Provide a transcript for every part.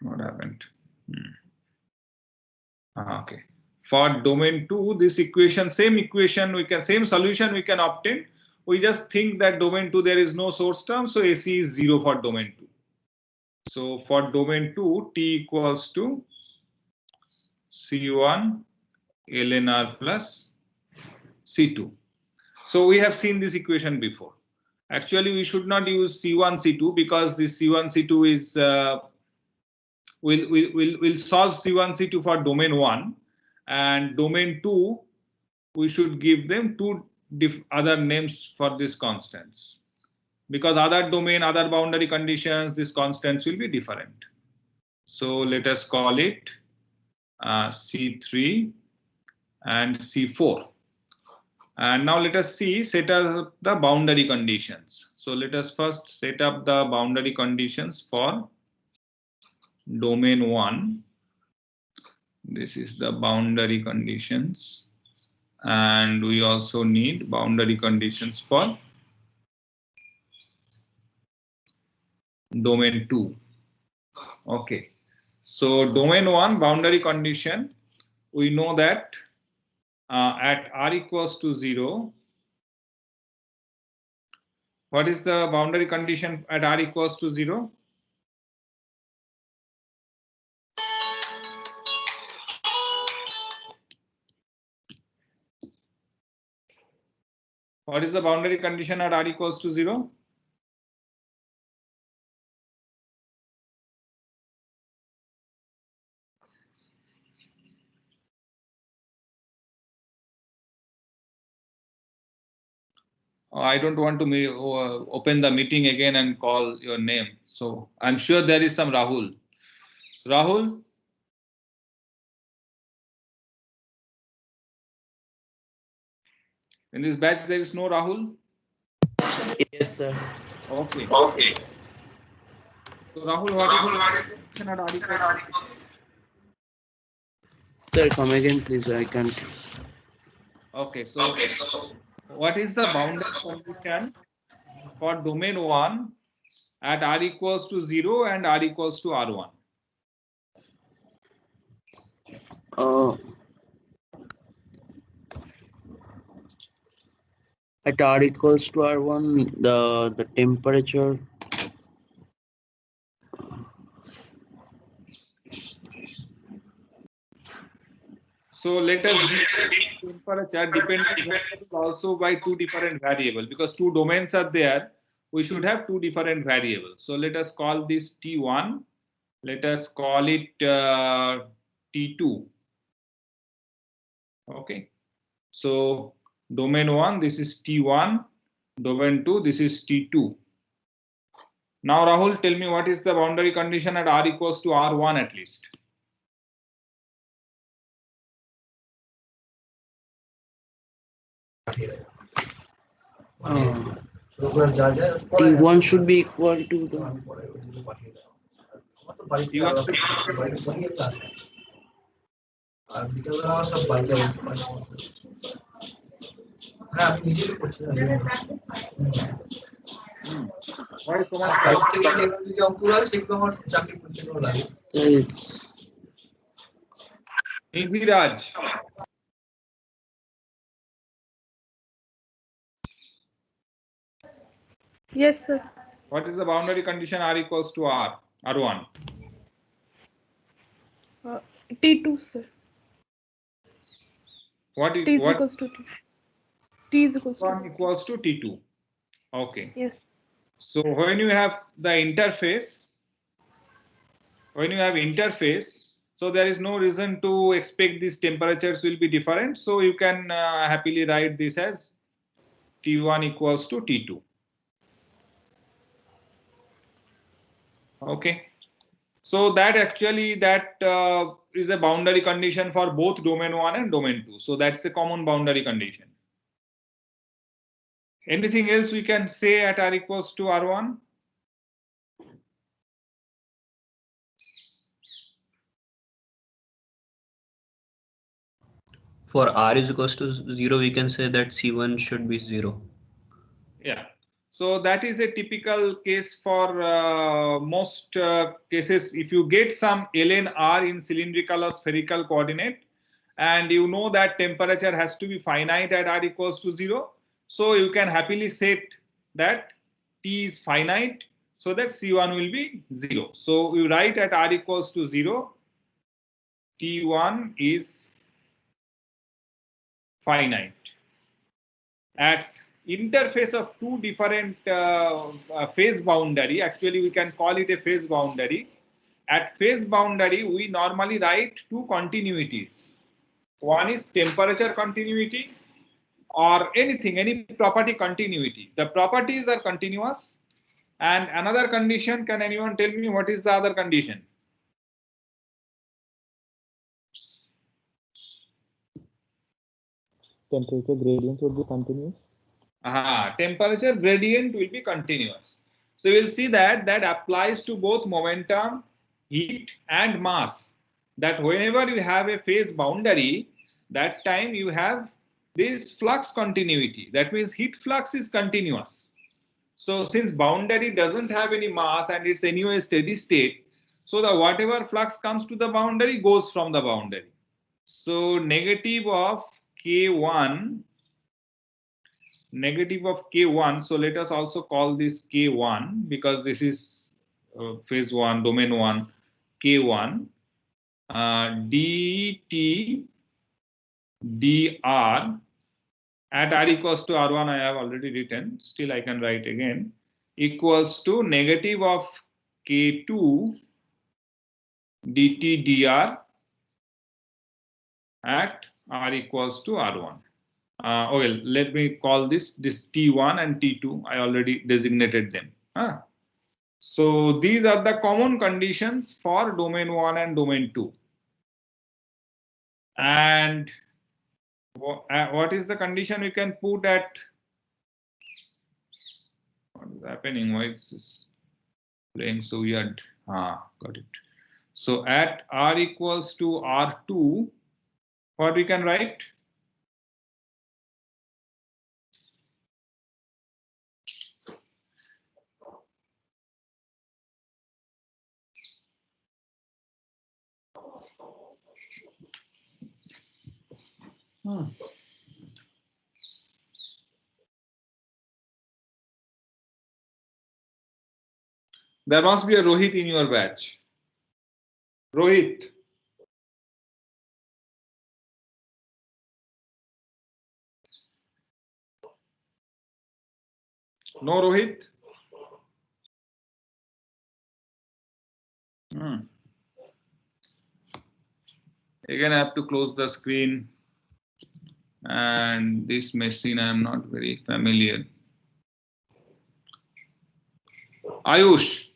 What happened? Okay. For domain 2, this equation, same solution we can obtain. We just think that domain 2 there is no source term, so AC is 0 for domain 2. So for domain 2, T equals to C1 ln R plus C2. So we have seen this equation before. Actually, we should not use C1 C2 because this C1 C2 is we'll solve C1 C2 for domain 1, and domain 2 we should give them two other names for these constants, because other domain, other boundary conditions, these constants will be different. So let us call it C3 and C4. And now let us set up the boundary conditions. So let us first set up the boundary conditions for domain 1. This is the boundary conditions, and we also need boundary conditions for domain 2. Okay, so domain 1 boundary condition, we know that at R equals to 0, what is the boundary condition at R equals to 0? What is the boundary condition at R equals to 0? I don't want to open the meeting again and call your name. So I'm sure there is some Rahul. Rahul? In this batch, there is no Rahul? Yes, sir. Okay. Okay. So Rahul, what is the condition at R equals to 0? Sir, come again, please. I can't. Okay, so what is the boundary condition for domain 1 at R equals to 0 and R equals to R1? At R equals to R1, the temperature. So let us temperature dependent also by two different variables, because two domains are there. We should have two different variables. So let us call this T1. Let us call it T2. Okay. So domain 1, this is T1. Domain 2, this is T2. Now Rahul, tell me what is the boundary condition at R equals to R1 at least? T1 should be equal to the. Why so much? Nidhiraj. Yes, sir. What is the boundary condition R equals to R1? T2, sir. What is T is equals to T. T is equals to T1 equals to T2. Okay. Yes. So when you have the interface, so there is no reason to expect these temperatures will be different. So you can happily write this as T1 equals to T2. Okay. So that actually is a boundary condition for both domain 1 and domain 2. So that's a common boundary condition. Anything else we can say at R equals to R1? For R is equals to 0, we can say that C1 should be 0. Yeah. So that is a typical case for most cases. If you get some ln r in cylindrical or spherical coordinate, and you know that temperature has to be finite at r equals to 0, so you can happily set that T is finite, so that C1 will be 0. So we write at r equals to 0, T1 is finite. At interface of two different phase boundary, actually we can call it a phase boundary. At phase boundary, we normally write two continuities. One is temperature continuity, or anything, any property continuity. The properties are continuous. And another condition, can anyone tell me what is the other condition? Temperature gradient would be continuous. Temperature gradient will be continuous. So we will see that that applies to both momentum, heat and mass. That whenever you have a phase boundary, that time you have this flux continuity. That means heat flux is continuous. So since boundary doesn't have any mass and it's anyway steady state, so the whatever flux comes to the boundary goes from the boundary. So negative of K1, so let us also call this K1 because this is phase 1, domain 1, K1, dt dr at r equals to r1 I have already written, still I can write again, equals to negative of K2 dt dr at r equals to r1. Okay, let me call this T1 and T2. I already designated them. So these are the common conditions for domain 1 and domain 2. And what is the condition we can put at? What is happening? Why is this playing so weird? Got it. So at r equals to r2, what we can write? There must be a Rohit in your batch. Rohit. No Rohit? Again, I have to close the screen. And this machine I am not very familiar. Ayush.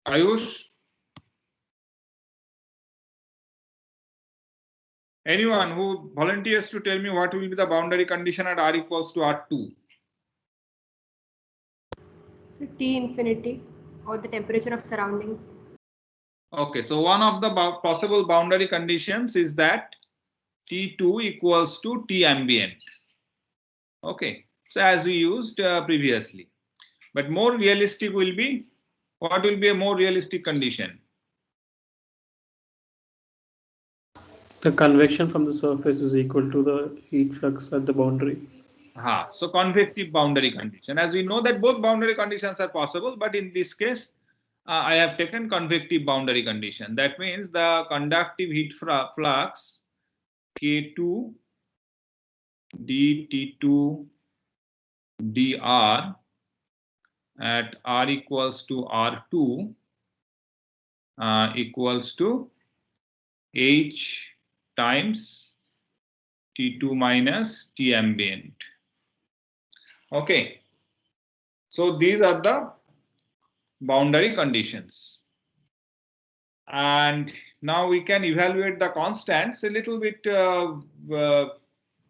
Ayush? Anyone who volunteers to tell me what will be the boundary condition at r equals to r2? So T infinity, or the temperature of surroundings. Okay, so one of the possible boundary conditions is that T2 equals to T ambient. Okay, so as we used previously. But more realistic will be, what will be a more realistic condition? The convection from the surface is equal to the heat flux at the boundary. So convective boundary condition. As we know that both boundary conditions are possible, but in this case, I have taken convective boundary condition. That means the conductive heat flux K2 dT2 dr at r equals to r2 equals to H times T2 minus T ambient. Okay, so these are the boundary conditions. And now we can evaluate the constants. A little bit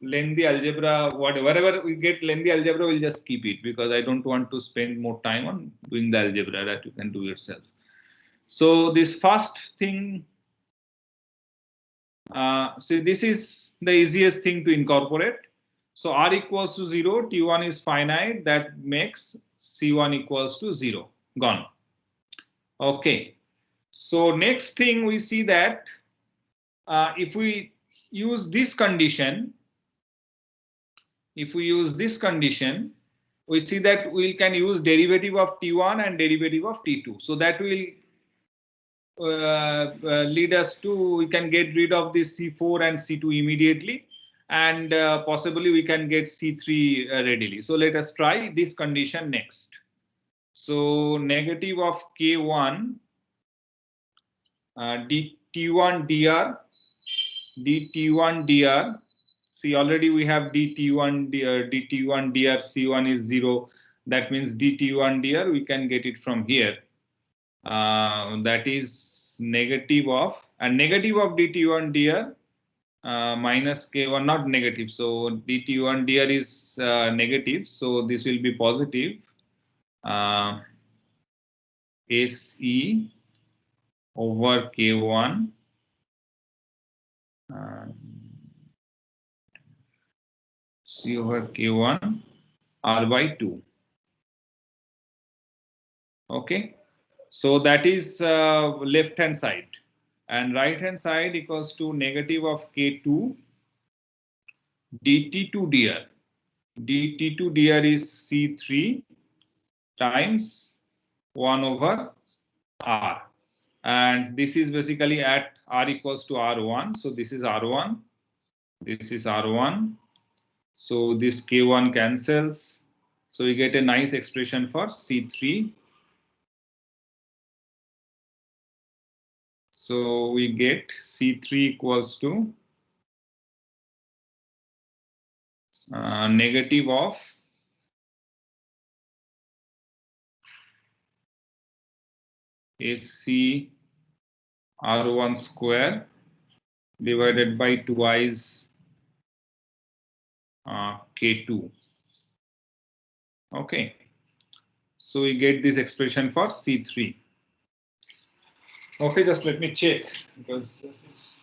lengthy algebra, whatever we get lengthy algebra, we'll just keep it because I don't want to spend more time on doing the algebra that you can do yourself. So this first thing So this is the easiest thing to incorporate. So R equals to 0, T1 is finite, that makes C1 equals to 0, gone. Okay, so next thing we see that if we use this condition, we see that we can use derivative of T1 and derivative of T2. So that will lead us to, we can get rid of this C4 and C2 immediately, and possibly we can get C3 readily. So let us try this condition next. So negative of K1 dt1 dr dt1 dr. See, already we have dt1 dr C1 is 0. That means dt1 dr, we can get it from here. That is negative of dt1 dr minus k1, not negative. So dt1 dr is negative. So this will be positive. SE over k1 C over k1 r by 2. Okay. So that is left hand side, and right hand side equals to negative of K2 dt2 dr. dt2 dr is C3 times 1 over R. And this is basically at R equals to R1. So this is R1. This is R1. So this K1 cancels. So we get a nice expression for C3. So we get C3 equals to negative of AC R1 square divided by twice K2. Okay. So we get this expression for C3. Okay, just let me check, because this is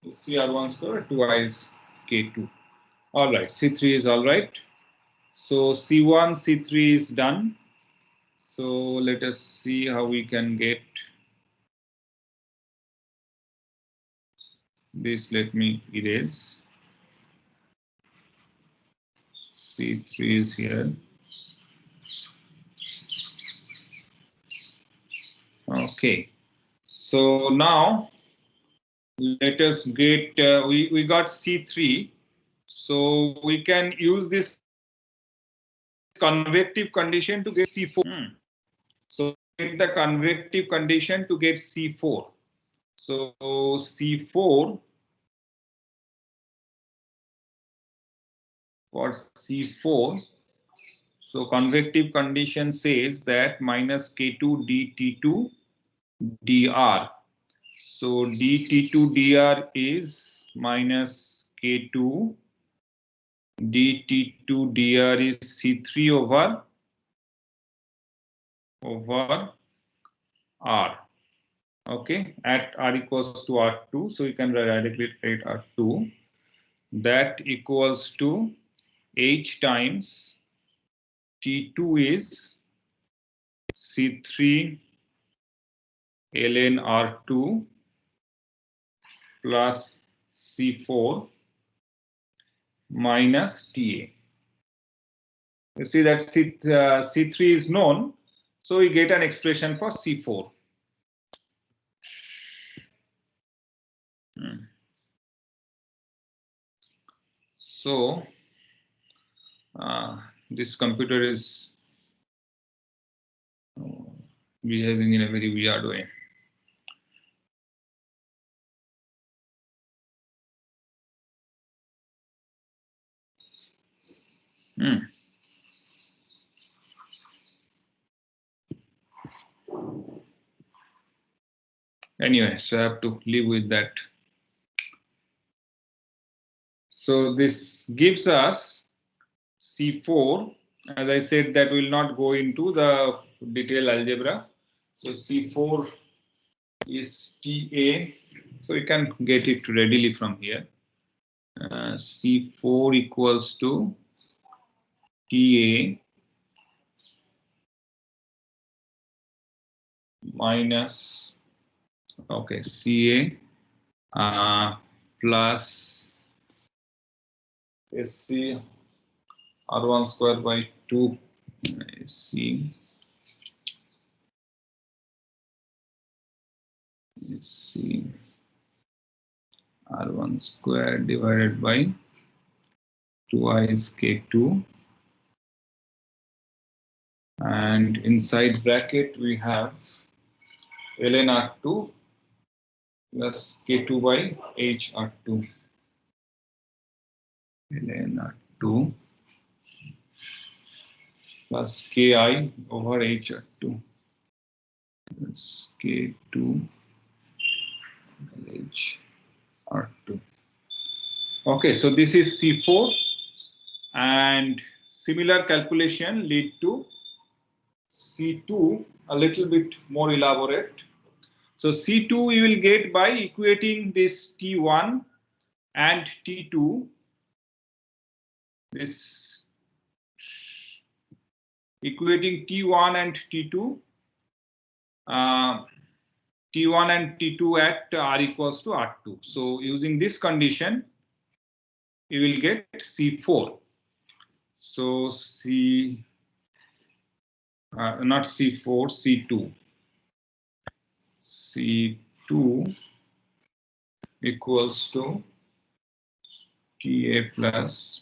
CR1 square twice K2. All right, C3 is all right. So C1, C3 is done. So let us see how we can get this. Let me erase. C3 is here. Okay. So now let us get, we got C3. So we can use this convective condition to get C4. So get the convective condition to get C4. So C4 for C4. So convective condition says that minus K2 dt2 dr. So dt2 dr is minus K2 dt2 dr is C3 over R. Okay, at R equals to R2. So you can directly write R2. That equals to H times T2 is C3 ln R2 plus C4 minus TA. You see that C3 is known, so we get an expression for C4. So this computer is behaving in a very weird way. Anyway, so I have to live with that. So this gives us C4. As I said, that will not go into the detailed algebra. So C4 is TA. So you can get it readily from here. C4 equals to TA minus, okay, CA plus SC R1 square by 2 SC R1 square divided by 2I is K2, and inside bracket we have ln R2 plus K2 by H R2, ln R2 plus Ki over H R2 plus K2 H R2. Okay, so this is C4, and similar calculation lead to C2, a little bit more elaborate. So C2 we will get by equating this T1 and T2, this equating T1 and T2, T1 and T2 at R equals to R2. So using this condition, you will get C4. So not C4, C2. C2 equals to TA plus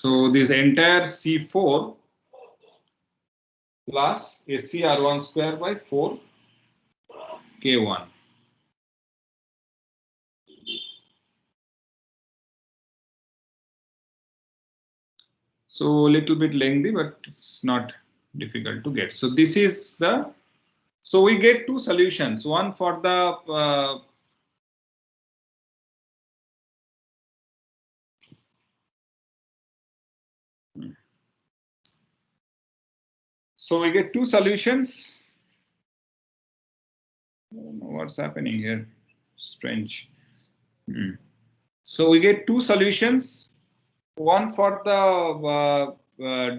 so this entire C4 plus SCR1 square by 4 K1. So a little bit lengthy, but it's not difficult to get. So this is the, so we get two solutions, one for the so we get two solutions. I don't know what's happening here, strange. So we get two solutions, one for the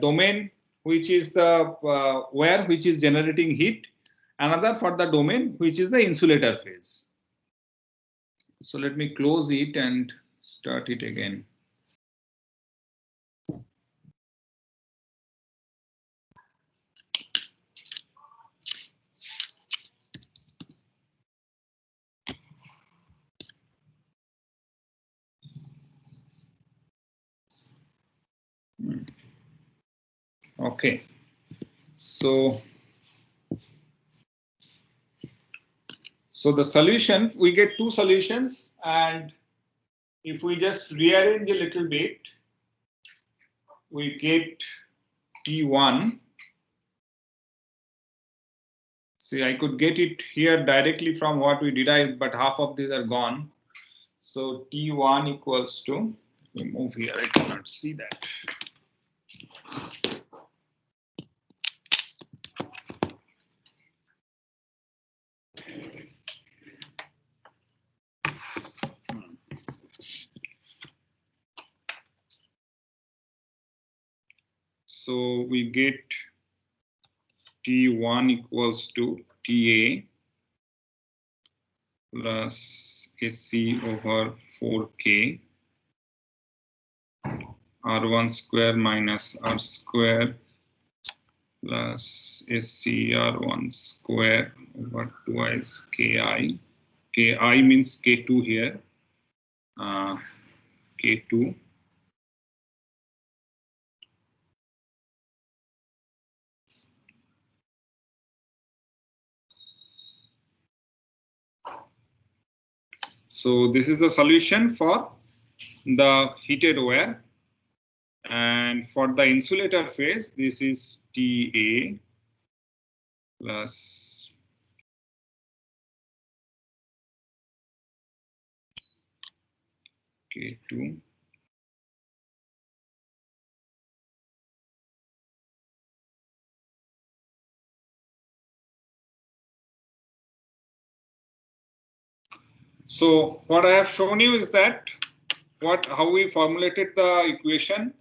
domain, which is the wire which is generating heat, another for the domain which is the insulator phase. So let me close it and start it again. Okay, so the solution, we get two solutions, and if we just rearrange a little bit, we get T1. See, I could get it here directly from what we derived, but half of these are gone. So T1 equals to, let me move here, I cannot see that. So we get T1 equals to TA plus SC over 4K R1 square minus R square plus SCR1 square over 2I is KI. KI means K2 here. K2 So this is the solution for the heated wire. And for the insulator phase, this is TA plus K2 . So what I have shown you is that how we formulated the equation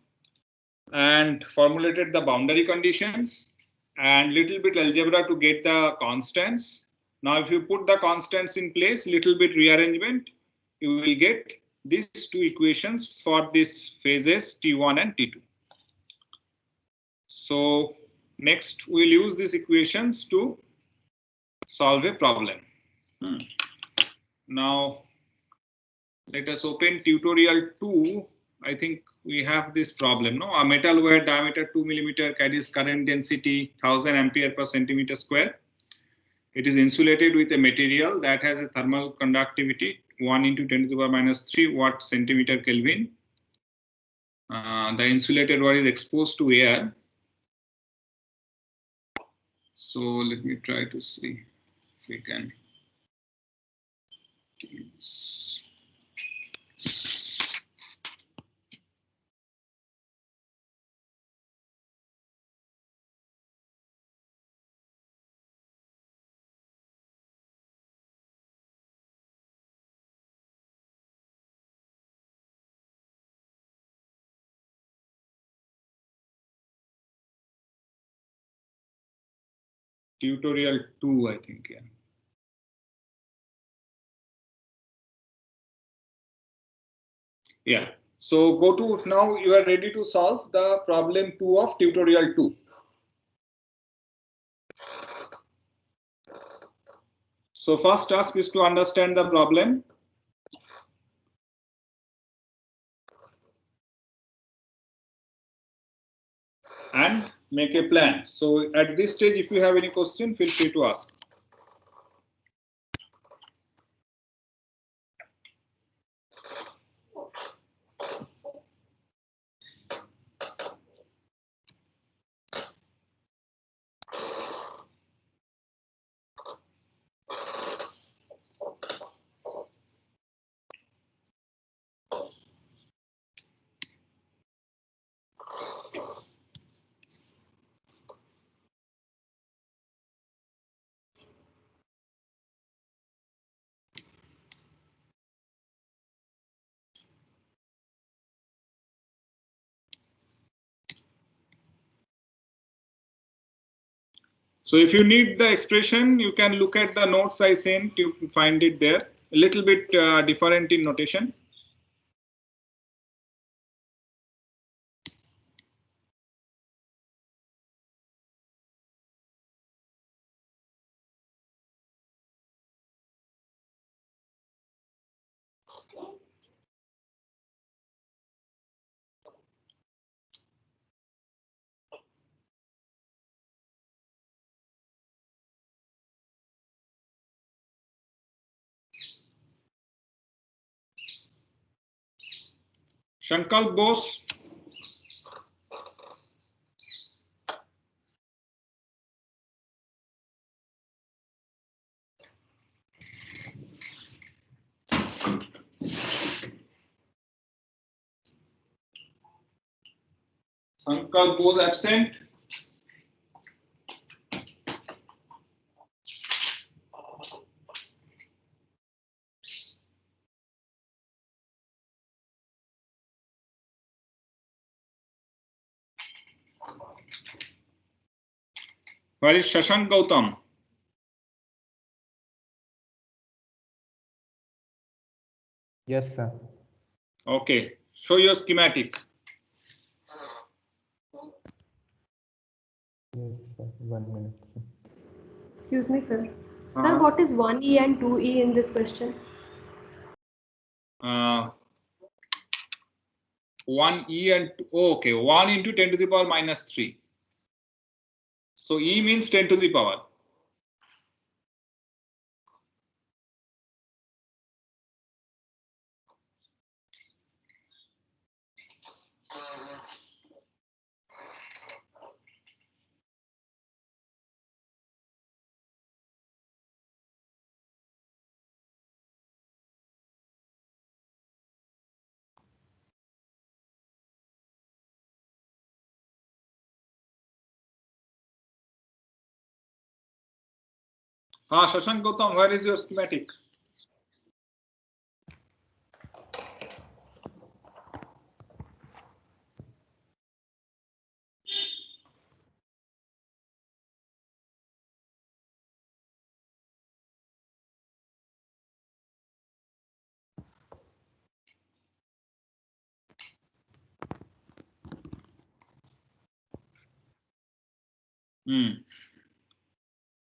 and formulated the boundary conditions and little bit algebra to get the constants. Now, if you put the constants in place, little bit rearrangement, you will get these two equations for these phases T1 and T2. So next we'll use these equations to solve a problem. Now let us open tutorial 2. I think we have this problem. No, a metal wire diameter 2 mm carries current density 1000 ampere per centimeter square. It is insulated with a material that has a thermal conductivity 1 × 10⁻³ watt centimeter Kelvin. The insulated wire is exposed to air. So let me try to see if we can. Tutorial 2, I think, yeah. Yeah. So go to, now you are ready to solve the problem 2 of tutorial 2. So first task is to understand the problem. And make a plan. So at this stage, if you have any question, feel free to ask. So if you need the expression, you can look at the notes I sent, you find it there. A little bit different in notation. Shankal Bose. Shankal Bose absent. Where is Shashank Gautam? Yes, sir. Okay, show your schematic. Yes, sir. 1 minute. Excuse me, sir. Sir, what is 1E and 2E in this question? 1E and okay, 1 × 10⁻³ . So E means 10 to the power. Shashank Gautam, where is your schematic?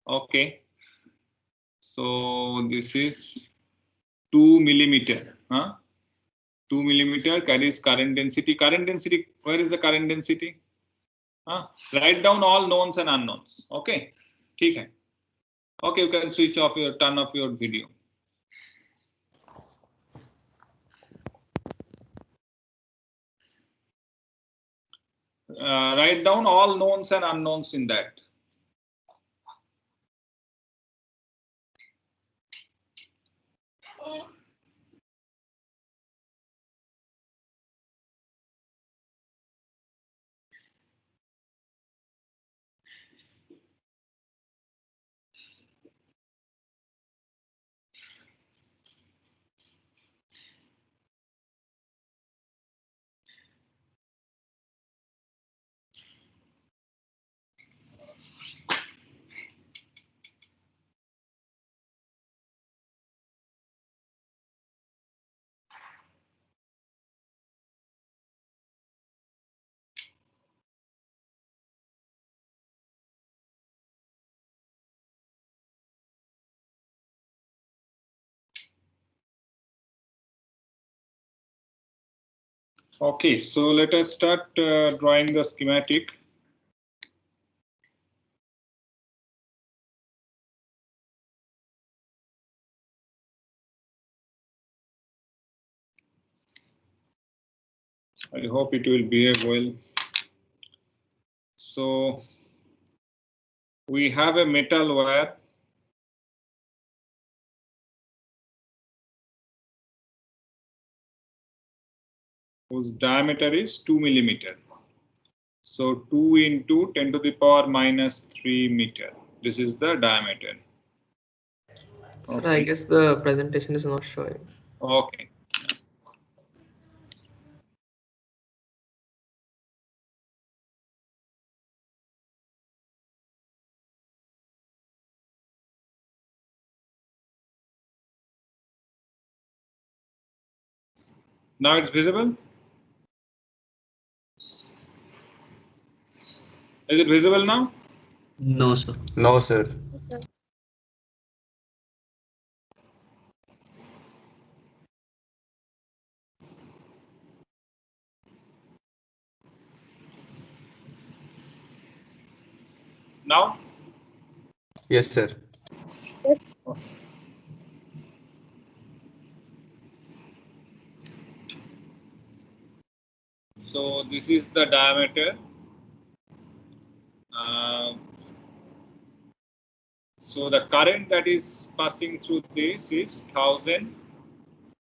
Okay. So this is 2 millimeter. 2 millimeter carries current density. Current density, where is the current density? Write down all knowns and unknowns. Okay. Okay, you can switch off turn off your video. Write down all knowns and unknowns in that. Okay, so let us start drawing the schematic. I hope it will behave well. So we have a metal wire whose diameter is 2 millimeter. So 2 into 10 to the power minus 3 meter. This is the diameter. Sir, I guess the presentation is not showing. Okay. Now it's visible? Is it visible now? No, sir. No, sir. Now? Yes, sir. So this is the diameter. So the current that is passing through this is 1000.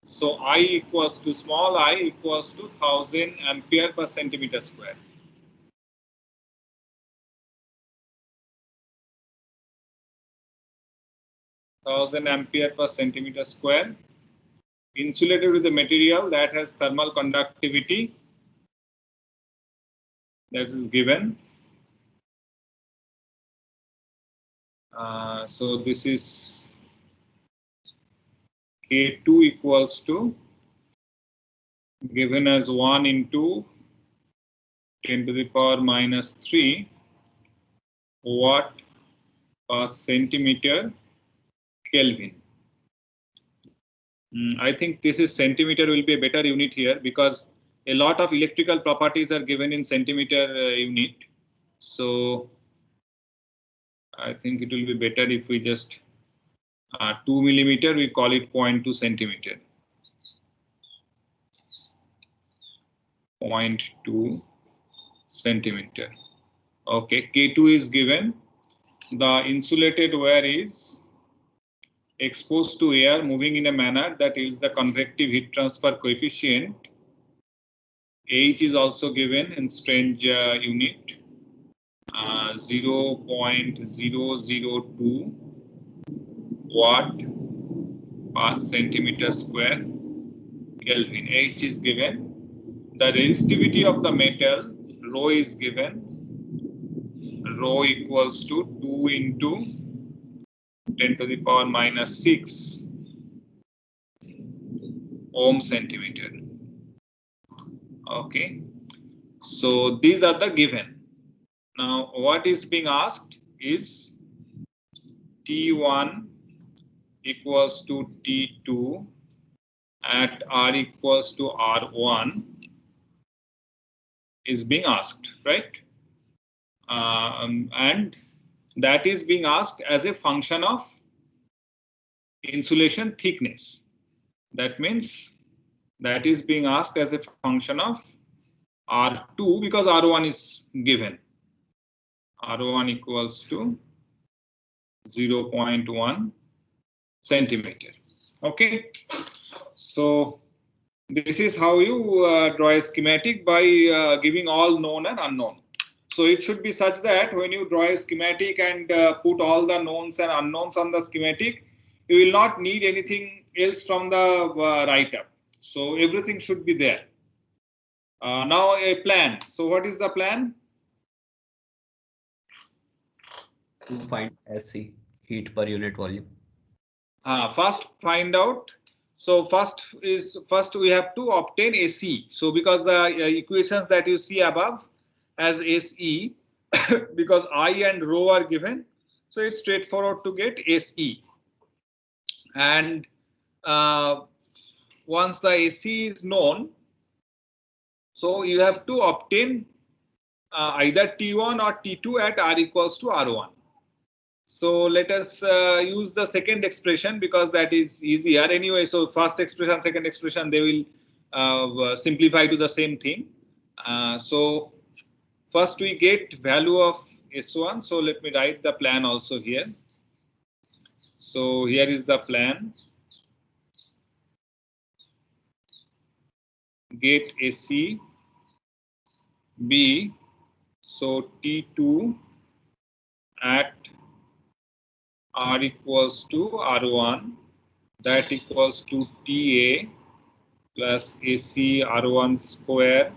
So I equals to small I equals to 1000 ampere per centimeter square. Ampere per centimeter square, insulated with a material that has thermal conductivity. That is given. So this is K2 equals to, given as 1 into 10 to the power minus 3 watt per centimeter Kelvin. I think this is centimeter will be a better unit here because a lot of electrical properties are given in centimeter unit. So I think it will be better if we just 2 millimeter, we call it 0.2 centimeter. 0.2 centimeter. Okay, K2 is given. The insulated wire is exposed to air moving in a manner that is the convective heat transfer coefficient. H is also given in strange unit 0.002 watt per centimeter square Kelvin. H is given. The resistivity of the metal, rho, is given. Rho equals to 2 into 10 to the power minus 6 ohm centimeter. Okay. So these are the given. Now what is being asked is T1 equals to T2 at R equals to R1 is being asked, right? And that is being asked as a function of insulation thickness. That means that is being asked as a function of R2 because R1 is given. R1 equals to 0.1 centimeter. Okay. So this is how you draw a schematic by giving all known and unknown. So it should be such that when you draw a schematic and put all the knowns and unknowns on the schematic, you will not need anything else from the write-up. So everything should be there. Now a plan. So what is the plan? To find SC, heat per unit volume. First find out. So first we have to obtain AC. So because the equations that you see above as SE, because I and rho are given, so it's straightforward to get SE. And once the AC is known, so you have to obtain either T1 or T2 at R equals to R1. So let us use the second expression because that is easier anyway. So first expression, second expression, they will simplify to the same thing. So first we get value of S1. So let me write the plan also here. So here is the plan. Get AC B. So T2 at R equals to R1, that equals to TA plus AC R1 square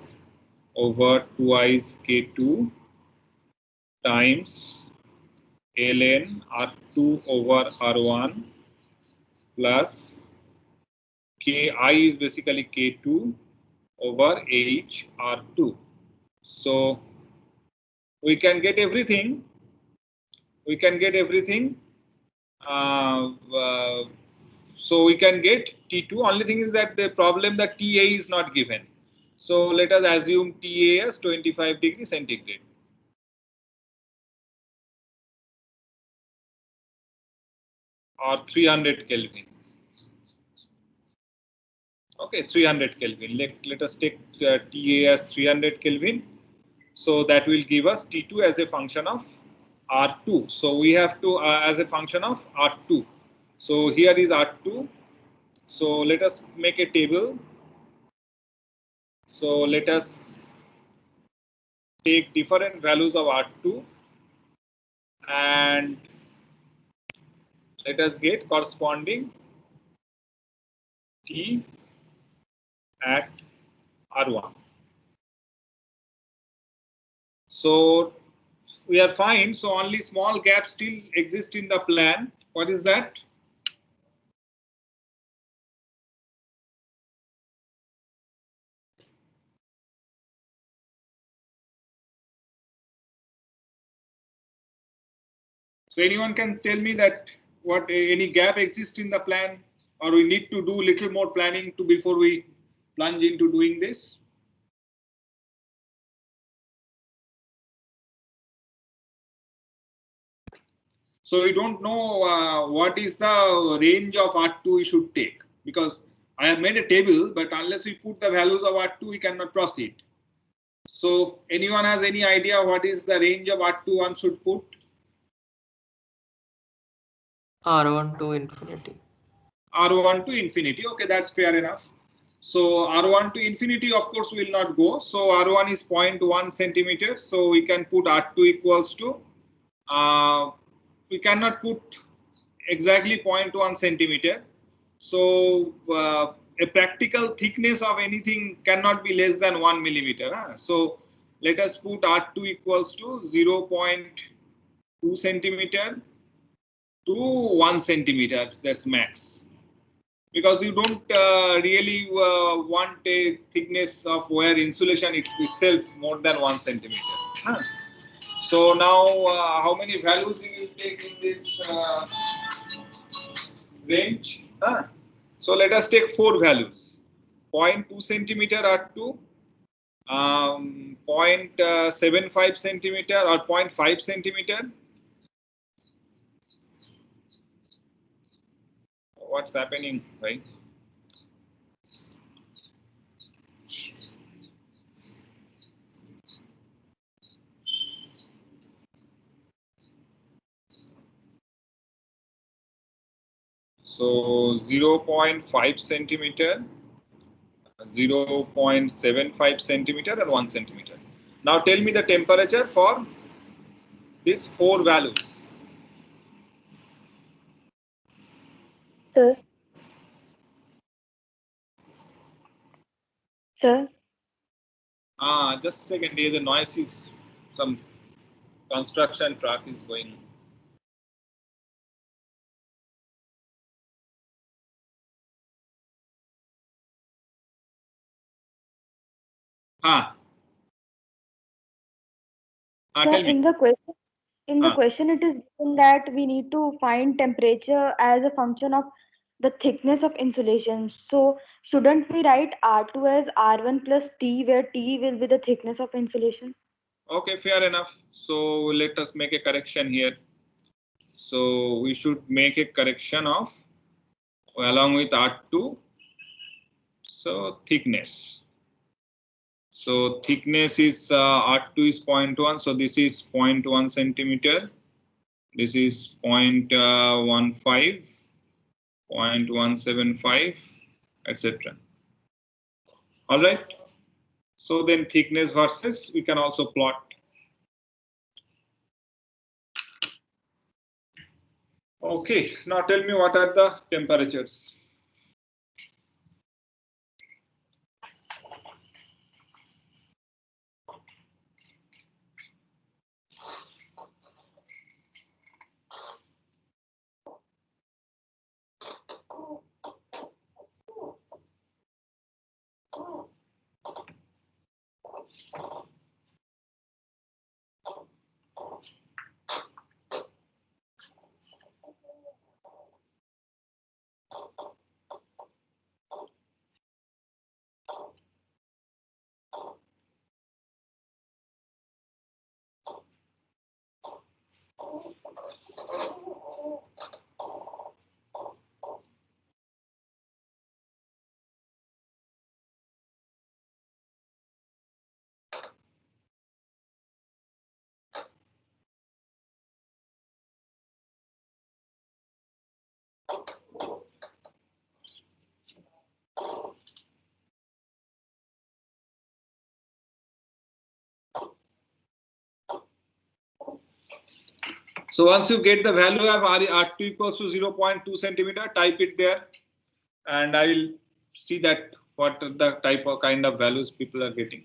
over 2i's K2 times ln R2 over R1 plus Ki is basically K2 over H R2. So we can get everything. We can get everything. So we can get T2. Only thing is that the problem that TA is not given. So let us assume TA as 25 degrees centigrade. Or 300 Kelvin. Okay, 300 Kelvin. Let us take TA as 300 Kelvin. So that will give us T2 as a function of R2. So we have to as a function of R2. So here is R2. So let us make a table. So let us take different values of R2 and let us get corresponding T at R1. So we are fine. So only small gaps still exist in the plan. What is that? So anyone can tell me that what any gap exists in the plan, or we need to do little more planning to before we plunge into doing this? So we don't know what is the range of R2 we should take, because I have made a table, but unless we put the values of R2, we cannot proceed. So anyone has any idea what is the range of R2 one should put? R1 to infinity. R1 to infinity. Okay, that's fair enough. So R1 to infinity, of course, will not go. So R1 is 0.1 centimeter. So we can put R2 equals to, we cannot put exactly 0.1 centimeter. So a practical thickness of anything cannot be less than 1 millimeter. Huh? So let us put R2 equals to 0.2 centimeter to 1 centimeter. That's max. Because you don't really want a thickness of wire insulation itself more than 1 centimeter. Huh? So now, how many values you will take in this range? Huh? So let us take 4 values: 0.2 centimeter R2, 0.75 centimeter or 0.5 centimeter. What's happening, right? So 0.5 centimeter, 0.75 centimeter and 1 centimeter. Now tell me the temperature for these 4 values. Sir. Sir. Just a second, there is a noise, some construction truck is going. Sir, Tell me. in the question it is given that we need to find temperature as a function of the thickness of insulation. So shouldn't we write R2 as R1 plus T, where T will be the thickness of insulation? Okay, fair enough. So let us make a correction here. So we should make a correction of along with R2. So thickness. So thickness is R2 is 0.1. So this is 0.1 centimeter. This is 0.15, 0.175, etc. All right. So then thickness versus we can also plot. Okay, now tell me what are the temperatures. So once you get the value of R2 equals to 0.2 centimeter, type it there, and I will see that what the type of kind of values people are getting.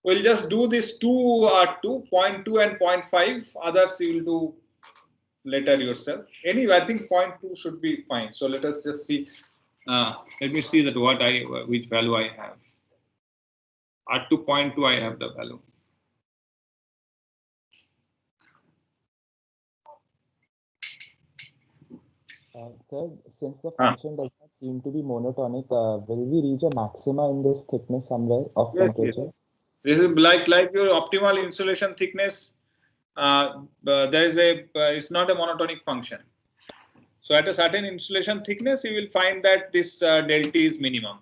we'll just do this 0.2 and 0.5. Others you will do later yourself. Anyway, I think 0.2 should be fine. So let us just see. Let me see that which value I have. At 2.2 I have the value. Sir, since the function does not seem to be monotonic, will we reach a maxima in this thickness somewhere of temperature? Yes. This is like your optimal insulation thickness. There is it's not a monotonic function. So at a certain insulation thickness, you will find that this delta is minimum.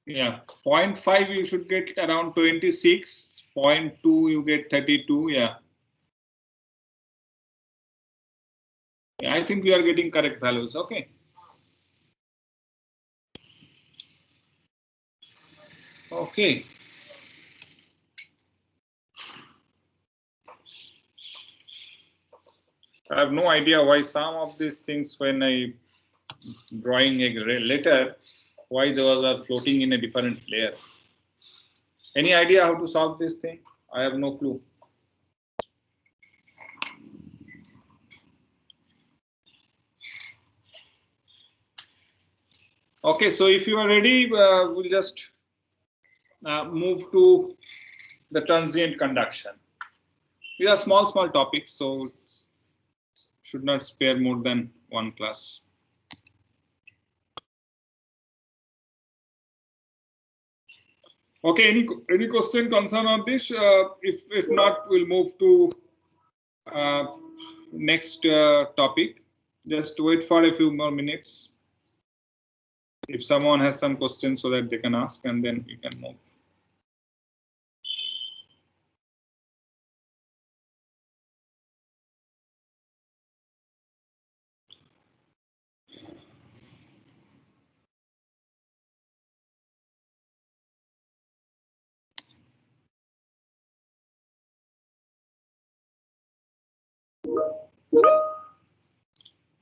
Yeah, 0.5 you should get around 26. 0.2 you get 32. Yeah. I think we are getting correct values. Okay. Okay. I have no idea why some of these things, when I drawing a letter, why those are floating in a different layer. Any idea how to solve this thing? I have no clue. Okay, so if you are ready, we'll just move to the transient conduction. These are small topics, so should not spare more than one class. Okay, any question, concern on this? If not, we'll move to next topic. Just wait for a few more minutes. If someone has some questions, so that they can ask, and then we can move.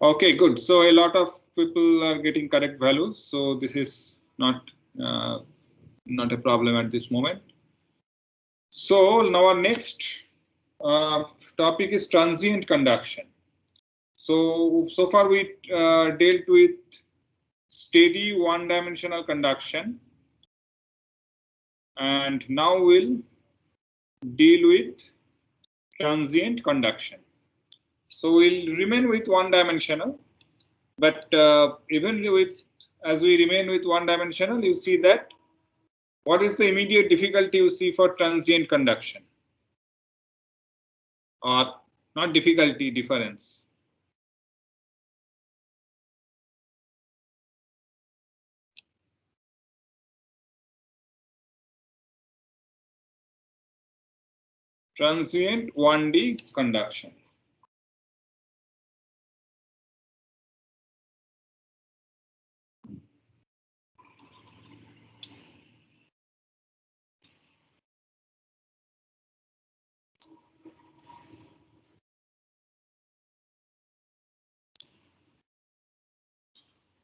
Okay, good. So a lot of people are getting correct values. So this is not a problem at this moment. So now our next topic is transient conduction. So far we dealt with steady one-dimensional conduction, and now we'll deal with transient conduction. So we'll remain with one-dimensional, but even as we remain with one-dimensional, you see that what is the immediate difficulty you see for transient conduction? Or not difficulty, difference. Transient 1D conduction.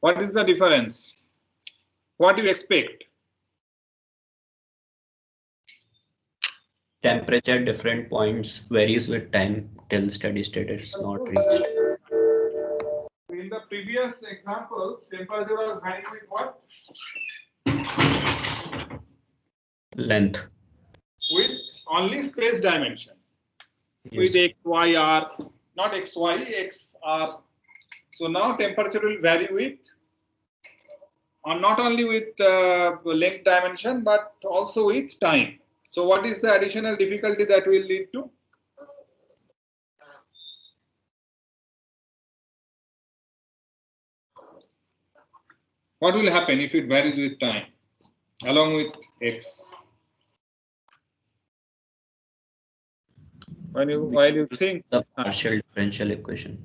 What is the difference? What do you expect? Temperature at different points varies with time till steady state is not reached. In the previous examples, temperature was varying with what? Length. With only space dimension. Yes. With x, y, r, not x, y, x, r. So now temperature will vary with, or not only with length dimension, but also with time. So what is the additional difficulty that will lead to? What will happen if it varies with time, along with x? While you think the partial differential equation.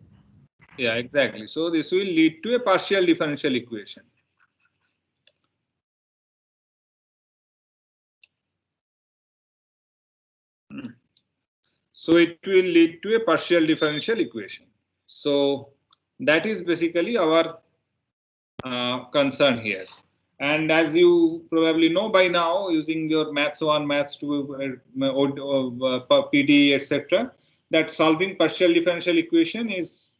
Yeah, exactly. So this will lead to a partial differential equation. So it will lead to a partial differential equation. So that is basically our concern here. And as you probably know by now, using your Maths 1, Maths 2, PD, etc., that solving partial differential equation is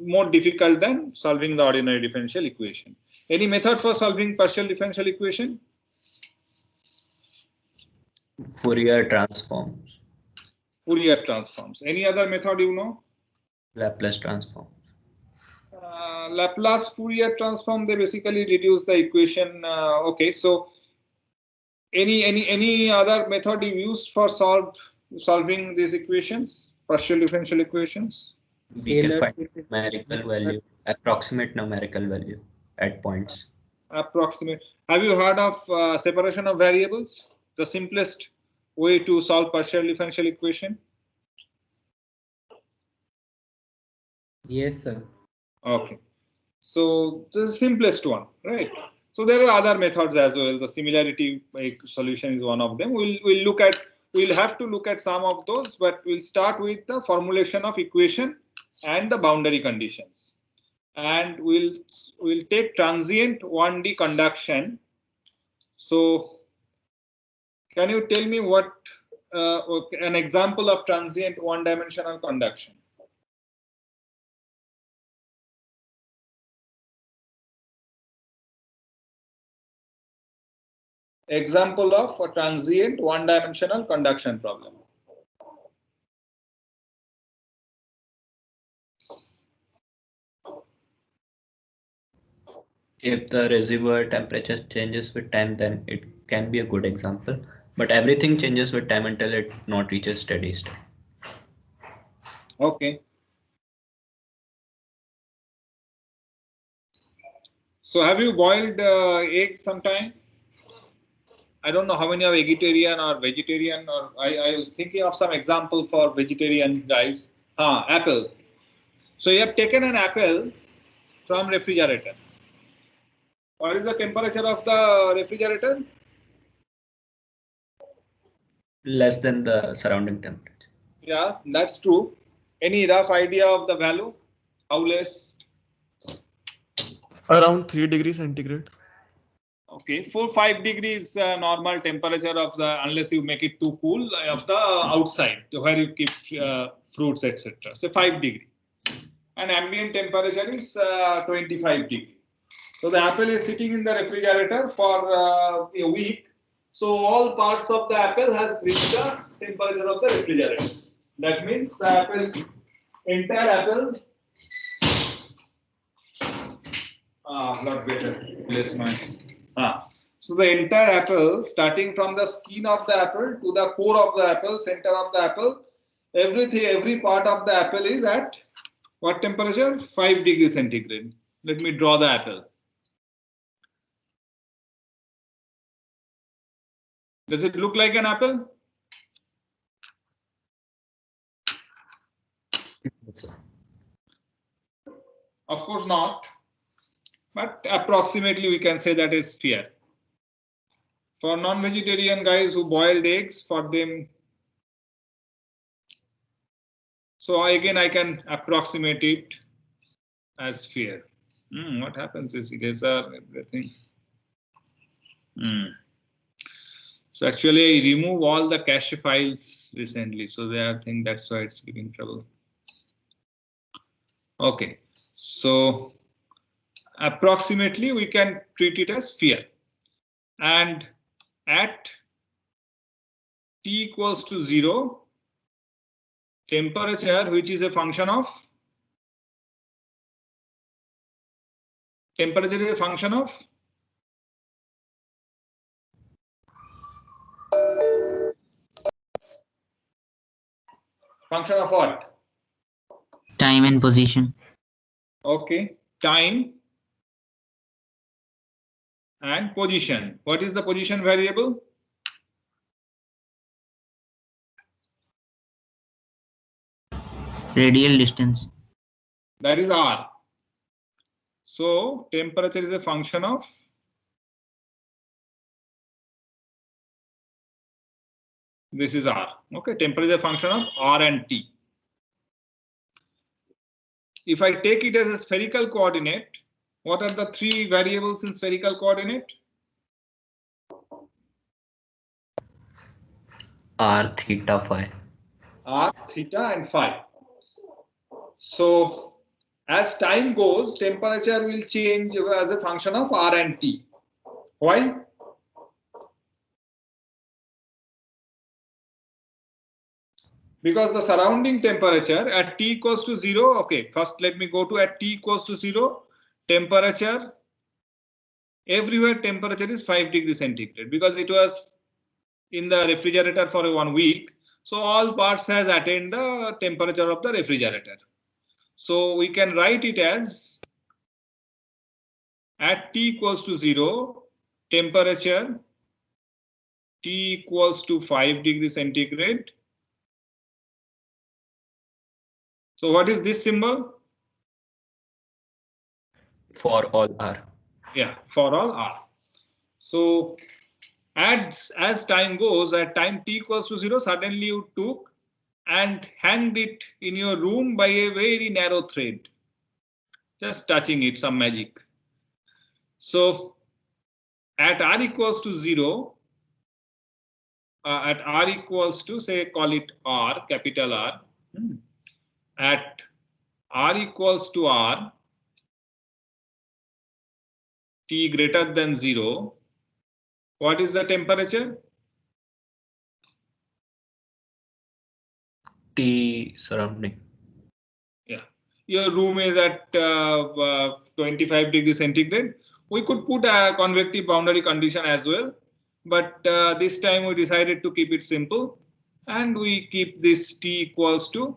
more difficult than solving the ordinary differential equation. Any method for solving partial differential equation? Fourier transforms. Fourier transforms. Any other method you know? Laplace transform. Laplace Fourier transform, they basically reduce the equation. Okay, so any other method you used for solving these equations, partial differential equations? We can find numerical value, approximate numerical value at points. Approximate. Have you heard of separation of variables? The simplest way to solve partial differential equation? Yes, sir. Okay. So the simplest one, right? So there are other methods as well. The similarity solution is one of them. We'll have to look at some of those, but we'll start with the formulation of equation and the boundary conditions. And we'll take transient 1D conduction. So can you tell me what an example of transient one-dimensional conduction? Example of a transient one-dimensional conduction problem. If the reservoir temperature changes with time, then it can be a good example. But everything changes with time until it not reaches steady state. Okay. So have you boiled eggs sometime? I don't know how many are vegetarian or vegetarian, or I was thinking of some example for vegetarian guys. Apple. So you have taken an apple from refrigerator. What is the temperature of the refrigerator? Less than the surrounding temperature. Yeah, that's true. Any rough idea of the value? How less? Around 3 degrees centigrade. Okay, 4-5 degrees normal temperature of the, unless you make it too cool, of the outside where you keep fruits, etc. So 5 degree. And ambient temperature is 25 degree. So the apple is sitting in the refrigerator for a week. So all parts of the apple has reached the temperature of the refrigerator. That means the entire apple. Lot better, less noise. So the entire apple, starting from the skin of the apple to the core of the apple, center of the apple, every part of the apple is at what temperature? 5 degrees centigrade. Let me draw the apple. Does it look like an apple? Of course not. But approximately we can say that is sphere. For non-vegetarian guys who boiled eggs, for them. So again, I can approximate it as sphere. What happens is eraser everything. So actually, I remove all the cache files recently. So I think that's why it's giving trouble. Okay, so approximately we can treat it as sphere. and at T equals to 0, temperature, which is a function of function of what? Time and position. Okay, time and position. What is the position variable? Radial distance. That is R. So temperature is a function of this is R. Okay, temperature is a function of R and T. If I take it as a spherical coordinate, what are the three variables in spherical coordinate? R, theta, phi. R, theta and phi. So as time goes, temperature will change as a function of R and T. Why? Because the surrounding temperature at T equals to 0. Okay, first let me go to at T equals to 0, temperature, everywhere temperature is 5 degrees centigrade because it was in the refrigerator for 1 week. So all parts has attained the temperature of the refrigerator. So we can write it as at T equals to 0, temperature T equals to 5 degrees centigrade. So what is this symbol? For all R. Yeah, for all R. So as time goes, at time T equals to 0, suddenly you took and hanged it in your room by a very narrow thread. Just touching it, some magic. So at R equals to 0, at R equals to, say, call it R, capital R. At R equals to R, T greater than 0, what is the temperature? T surrounding. Yeah, your room is at 25 degrees centigrade. We could put a convective boundary condition as well, but this time we decided to keep it simple and we keep this T equals to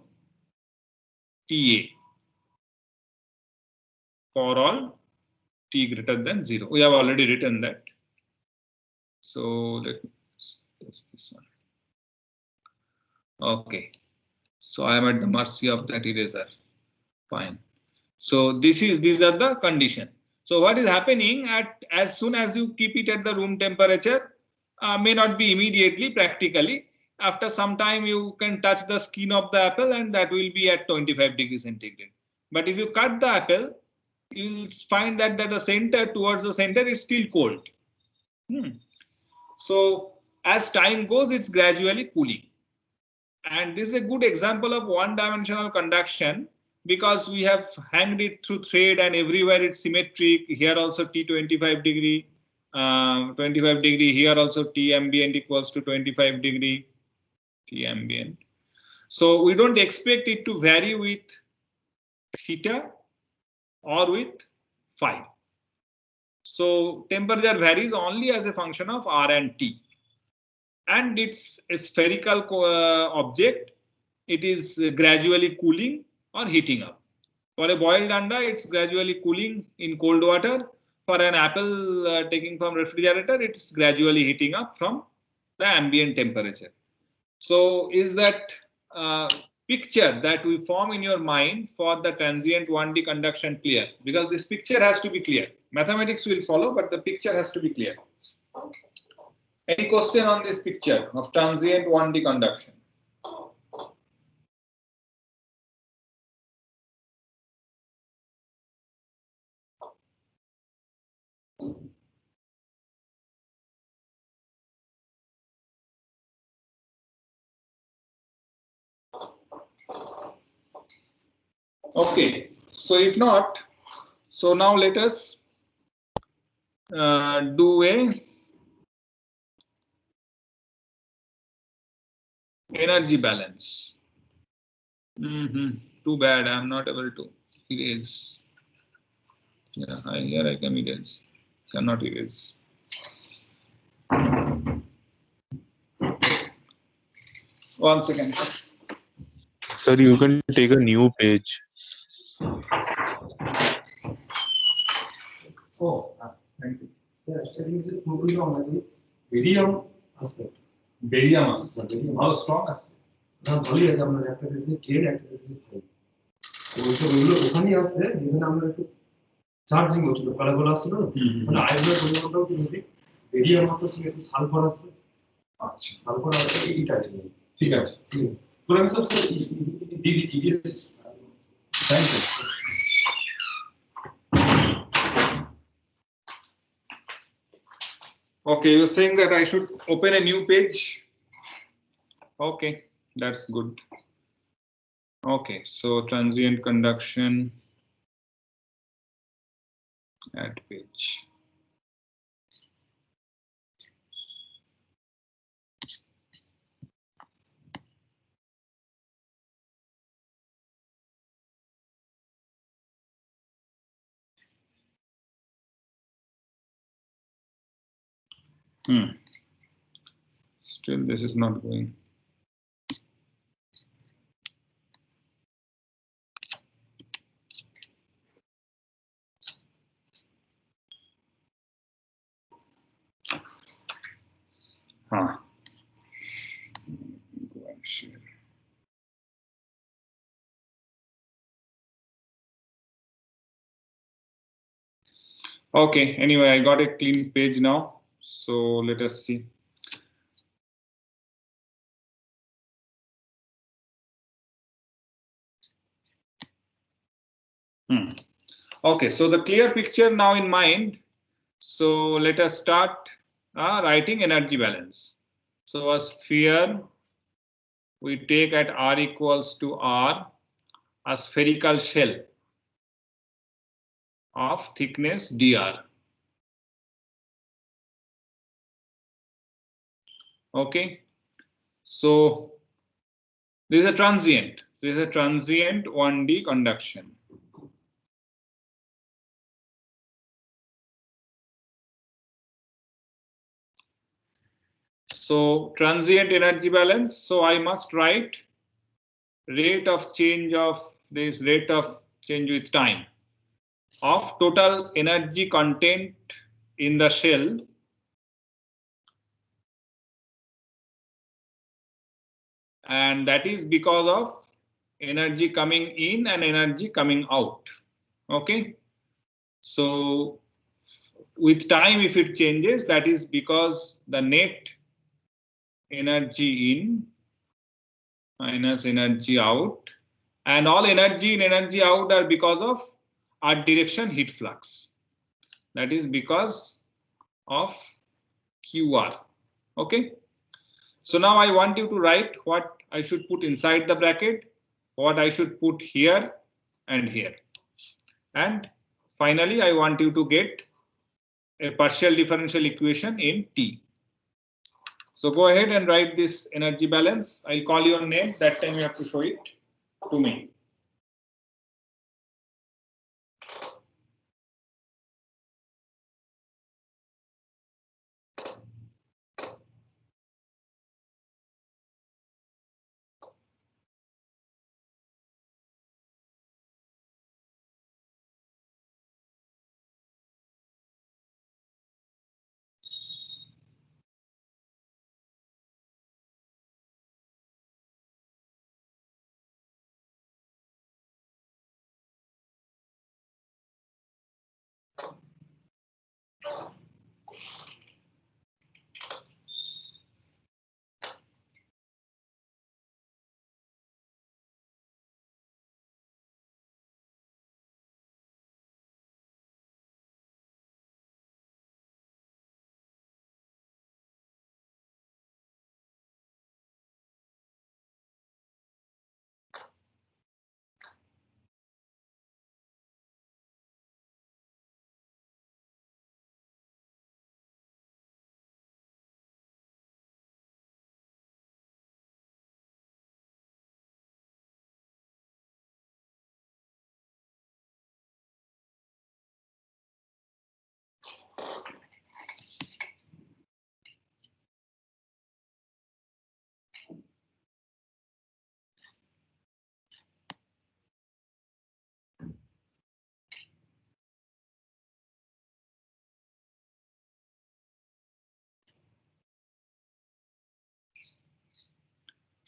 TA for all T greater than 0. We have already written that. So let me test this one. Okay, so I am at the mercy of that eraser. Fine. So these are the condition. So what is happening at as soon as you keep it at the room temperature, may not be immediately, practically. After some time you can touch the skin of the apple and that will be at 25 degrees centigrade. But if you cut the apple, you will find that the center, towards the center, is still cold. So as time goes, it's gradually cooling. And this is a good example of one-dimensional conduction because we have hanged it through thread and everywhere it's symmetric. Here also T 25 degree, 25 degree. Here also T ambient equals to 25 degree, T ambient. So we don't expect it to vary with theta or with phi. So temperature varies only as a function of R and T. And it's a spherical object. It is gradually cooling or heating up. For a boiled anda, it's gradually cooling in cold water. For an apple taking from refrigerator, it's gradually heating up from the ambient temperature. So is that picture that we form in your mind for the transient 1D conduction clear? Because this picture has to be clear. Mathematics will follow, but the picture has to be clear. Any question on this picture of transient 1D conduction? Okay, so if not, so now let us do a energy balance. Too bad, I'm not able to erase. Yeah, here I can erase. Cannot erase. One second. Sir, you can take a new page. Oh, thank you. Medium asset. Medium asset. How strong asset? না ভালোই আছে আমরা একটা দিয়েছি কেন একটা দিয়েছি phone তো ওইগুলো ওখানেই আছে এখানে আমরা একটু চার্জিং হচ্ছিল কালার আসছিল মানে আইগুলো পরিমাণটাও কি বেশি মিডিয়াম আছে সঙ্গে একটু সালফার আছে আচ্ছা সালফার আছে এইটা ঠিক আছে পুরো আমি সব দিদি thank you Okay, you're saying that I should open a new page. Okay, that's good. Okay, so transient conduction, add page. Still, this is not going. Go and share. Okay, anyway, I got a clean page now. So let us see. Okay, so the clear picture now in mind. So let us start writing energy balance. So a sphere we take at r equals to r, a spherical shell of thickness dr. Okay, so this is a transient. This is a transient 1D conduction. So transient energy balance. So I must write rate of change of this rate of change with time of total energy content in the shell and that is because of energy coming in and energy coming out. Okay, so with time if it changes, that is because the net energy in minus energy out, and all energy in energy out are because of art direction heat flux. That is because of QR. Okay, so now I want you to write what I should put inside the bracket, what I should put here and here, and finally I want you to get a partial differential equation in T. So go ahead and write this energy balance. I'll call your name, that time you have to show it to me.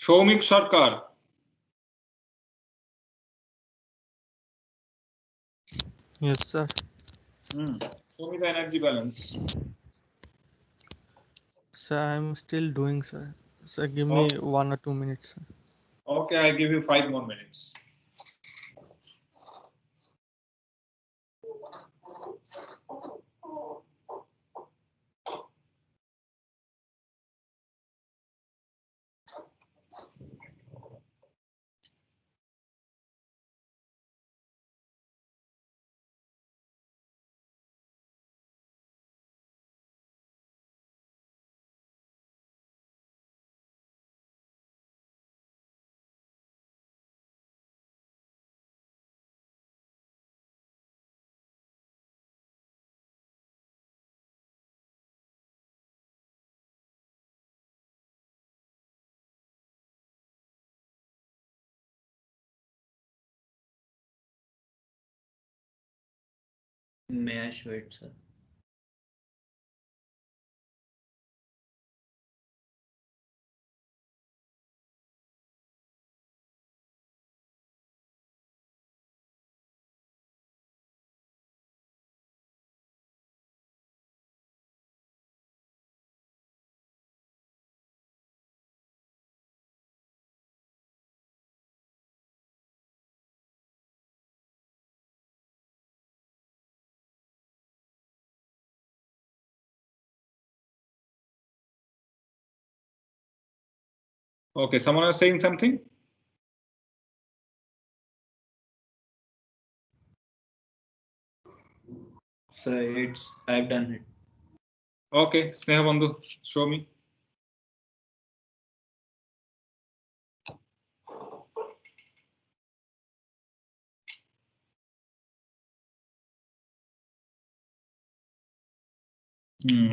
Shomik Sarkar. Yes, sir. Show me the energy balance. Sir, I'm still doing, sir. Sir, give me 1 or 2 minutes, sir. Okay, I give you 5 more minutes. May I show it, sir? Okay, someone is saying something? Sir, I've done it. Okay, Sneha Bandhu, show me.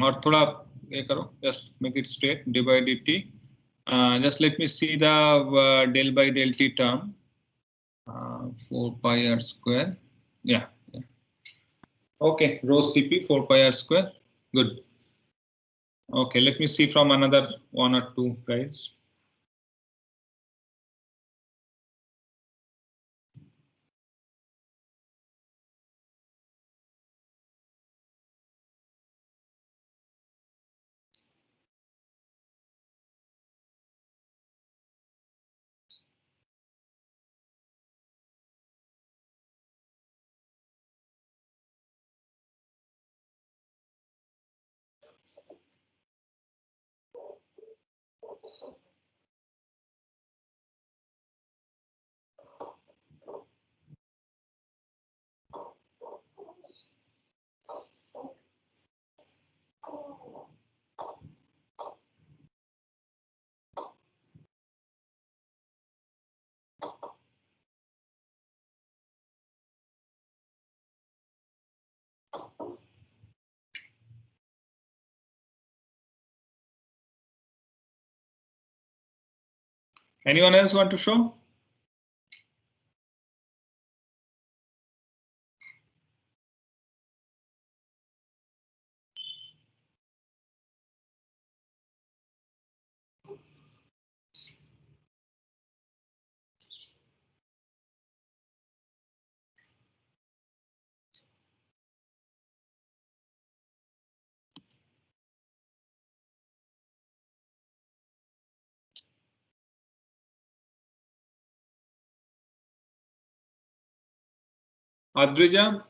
और थोड़ा ये करो, just make it straight, d by dt. Just let me see the del by del t term. 4 pi r square. Yeah. Okay, rho Cp 4 pi r square. Good. Okay, let me see from another 1 or 2 guys. Anyone else want to show? Adrija?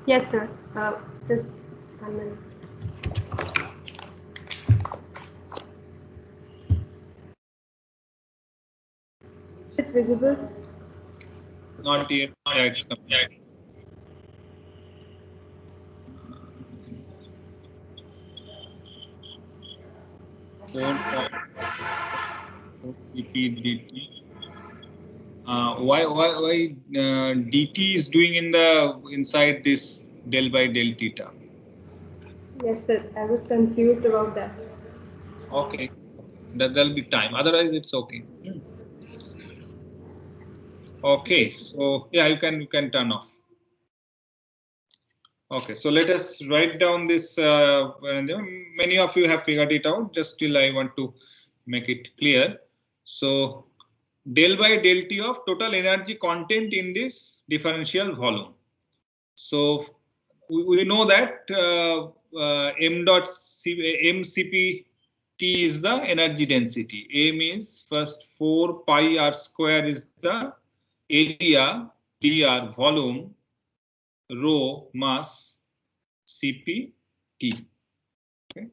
Yes, sir. Just 1 minute. Is it visible? Not yet. Yeah, it's coming. Cp dt. Why dt is doing in the inside this del by del theta? Yes, sir. I was confused about that. Okay, there'll be time. Otherwise, it's okay. Okay, so yeah, you can turn off. Okay, so let us write down this. Many of you have figured it out. Just still, I want to make it clear. So del by del T of total energy content in this differential volume. So we know that mCp T is the energy density. M is first 4 pi r square is the area, dr volume, rho mass, Cp T. Okay.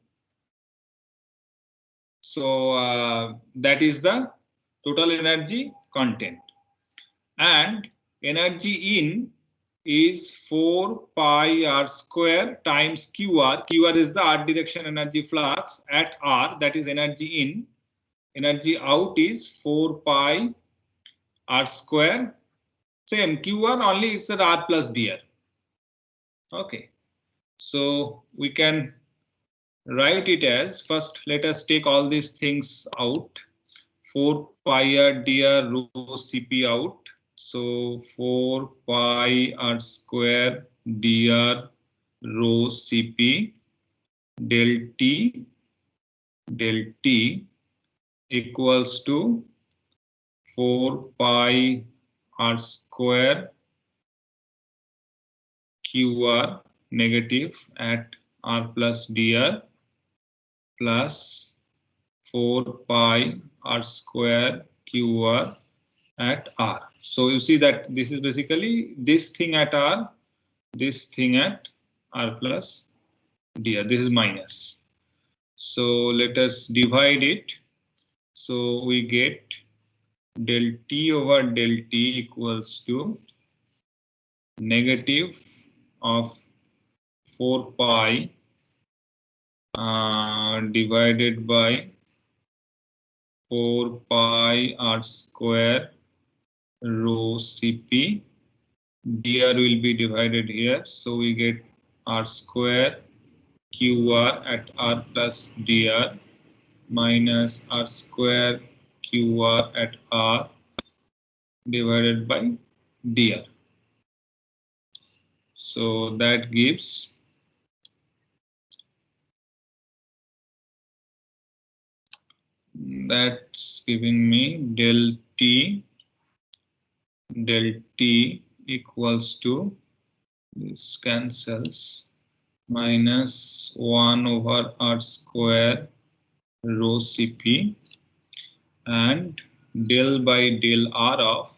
So that is the total energy content, and energy in is 4 pi r square times QR. QR is the r direction energy flux at r, that is energy in. Energy out is 4 pi r square. Same QR, only it's an r plus dr. Okay, so we can write it as, first let us take all these things out. 4 pi r dr rho Cp out. So 4 pi r square dr rho Cp del T equals to 4 pi r square QR negative at r plus dr plus 4 pi r square QR at r. So you see that this is basically this thing at r, this thing at r plus dr. This is minus. So let us divide it. So we get del T over del T equals to negative of 4 pi divided by 4 pi r square rho Cp. Dr will be divided here, so we get r square QR at r plus dr minus r square QR at r divided by dr. So that gives that's giving me del T equals to, this cancels, minus 1 over r square rho Cp and del by del r of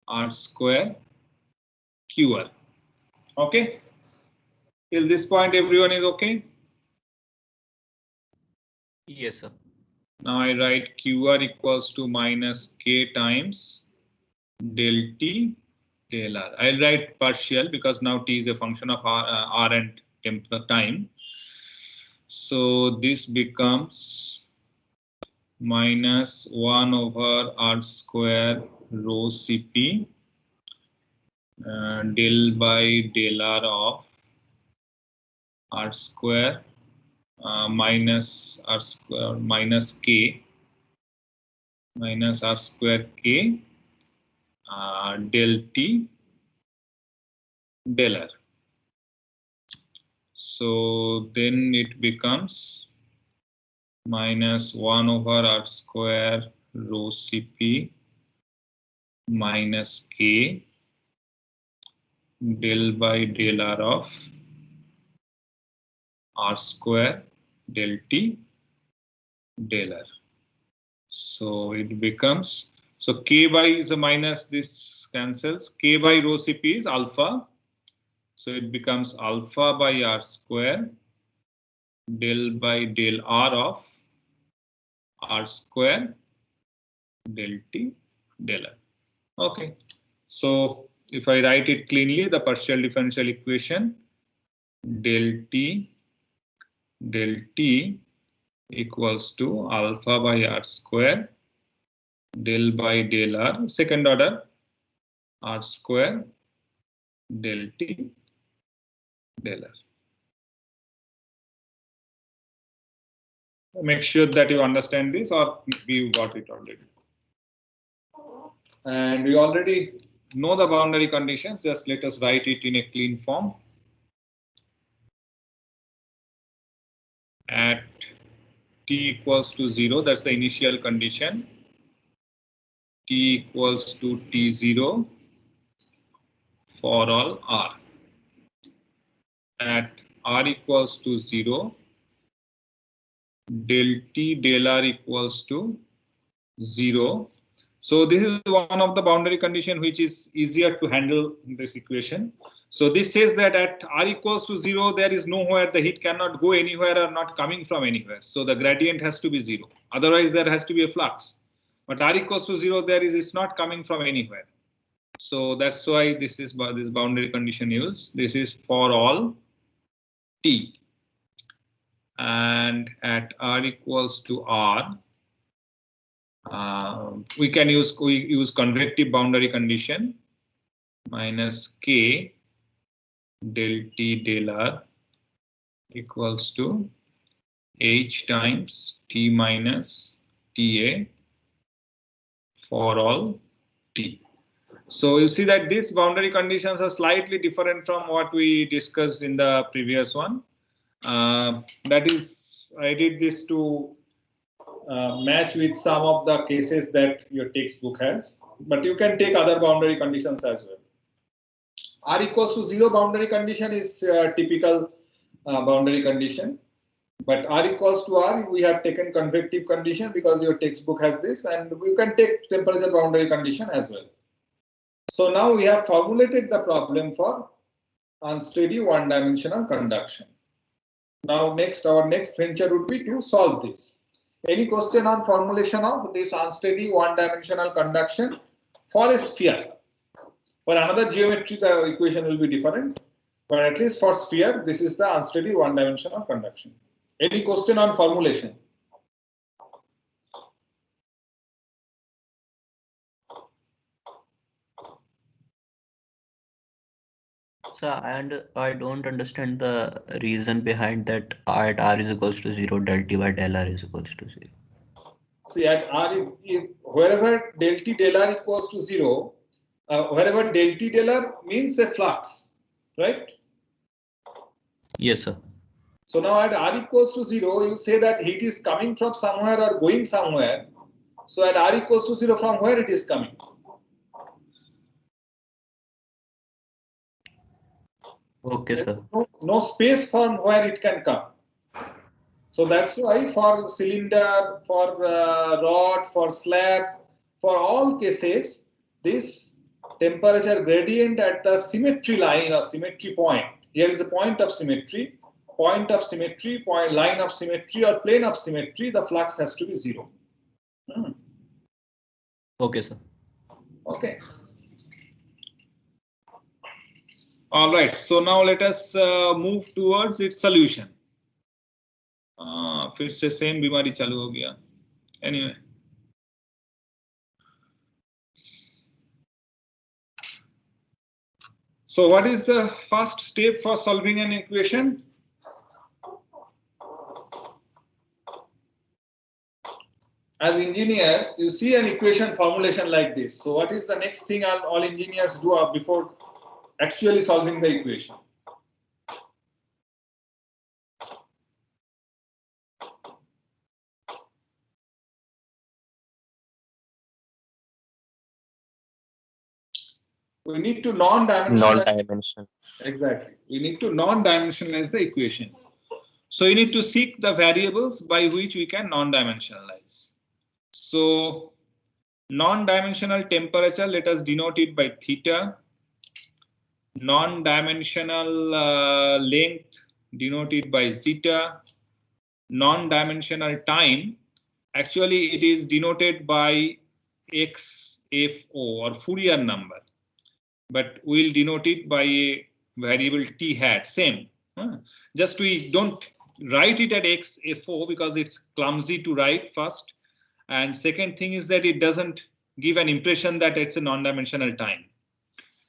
r square QR. Okay, till this point everyone is okay? Yes, sir. Now I write QR equals to minus K times del T del R. I'll write partial because now T is a function of R and time. So this becomes minus 1 over r square rho Cp del by del R of r square minus r square minus K minus r square K del T del R. So then it becomes minus 1 over r square rho Cp minus K del by del R of r square del T del R. So it becomes, so K by is a minus, this cancels, K by rho Cp is alpha. So it becomes alpha by r square del by del R of r square del T del R. Okay, so if I write it cleanly, the partial differential equation del T equals to alpha by r square del by del R, second order, r square del T del R. Make sure that you understand this, or maybe you got it already. And we already know the boundary conditions, just let us write it in a clean form. At t equals to 0, that's the initial condition. T equals to t0 for all r. At r equals to 0, del t del r equals to 0. So this is one of the boundary condition which is easier to handle in this equation. So this says that at r equals to 0, there is nowhere, the heat cannot go anywhere or not coming from anywhere. So the gradient has to be 0. Otherwise there has to be a flux. But r equals to 0, it's not coming from anywhere. So that's why this is this boundary condition used. This is for all t. And at r equals to r, we use convective boundary condition minus k del t del r equals to h times t minus ta for all t. So you see that these boundary conditions are slightly different from what we discussed in the previous one. That is, I did this to match with some of the cases that your textbook has, but you can take other boundary conditions as well. R equals to 0 boundary condition is typical boundary condition, but R equals to R, we have taken convective condition because your textbook has this, and you can take temperature boundary condition as well. So now we have formulated the problem for unsteady one-dimensional conduction. Now our next venture would be to solve this. Any question on formulation of this unsteady one-dimensional conduction for a sphere? For another geometry, the equation will be different, but at least for sphere, this is the unsteady one-dimensional conduction. Any question on formulation? So I don't understand the reason behind that at r is equals to 0, del t by del r is equals to 0. See, at r, wherever del t del r equals to 0, wherever del t del r means a flux, right? Yes, sir. So now at r equals to 0, you say that heat is coming from somewhere or going somewhere. So at r equals to 0, from where it is coming? Okay, sir. No space from where it can come. So that's why for cylinder, for rod, for slab, for all cases, this temperature gradient at the symmetry line or symmetry point. Here is a point of symmetry, line of symmetry or plane of symmetry, the flux has to be 0. Okay, sir. Okay. All right, so now let us move towards its solution. फिर से same बीमारी चालू हो गया. Anyway. So what is the first step for solving an equation? As engineers, you see an equation formulation like this. So what is the next thing all engineers do before actually solving the equation? We need to non-dimensionalize. Exactly. We need to non-dimensionalize the equation. So you need to seek the variables by which we can non-dimensionalize. So non-dimensional temperature, let us denote it by theta. Non-dimensional length, denoted by zeta. Non-dimensional time, actually it is denoted by xfo or Fourier number, but we'll denote it by a variable t hat, same. Just we don't write it at xfo because it's clumsy to write first, and second thing is that it doesn't give an impression that it's a non-dimensional time.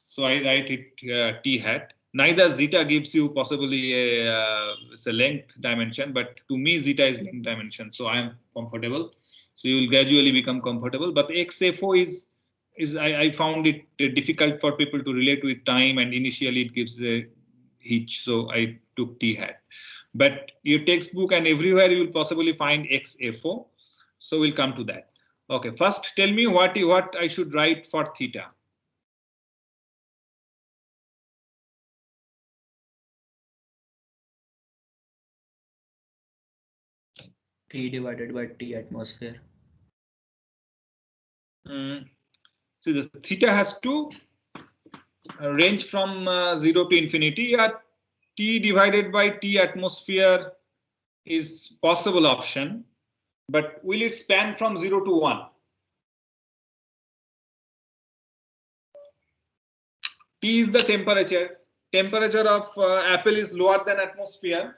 So I write it t hat. Neither zeta gives you possibly it's a length dimension, but to me zeta is length dimension, so I am comfortable. So you will gradually become comfortable. But xfo is I found it difficult for people to relate with time, and initially it gives a hitch, so I took t hat. But your textbook and everywhere you will possibly find xfo, so we'll come to that. Okay, first tell me what I should write for theta. T divided by T atmosphere. See, the theta has to range from 0 to infinity. Yeah, T divided by T atmosphere is possible option, but will it span from 0 to 1? T is the temperature. Temperature of apple is lower than atmosphere.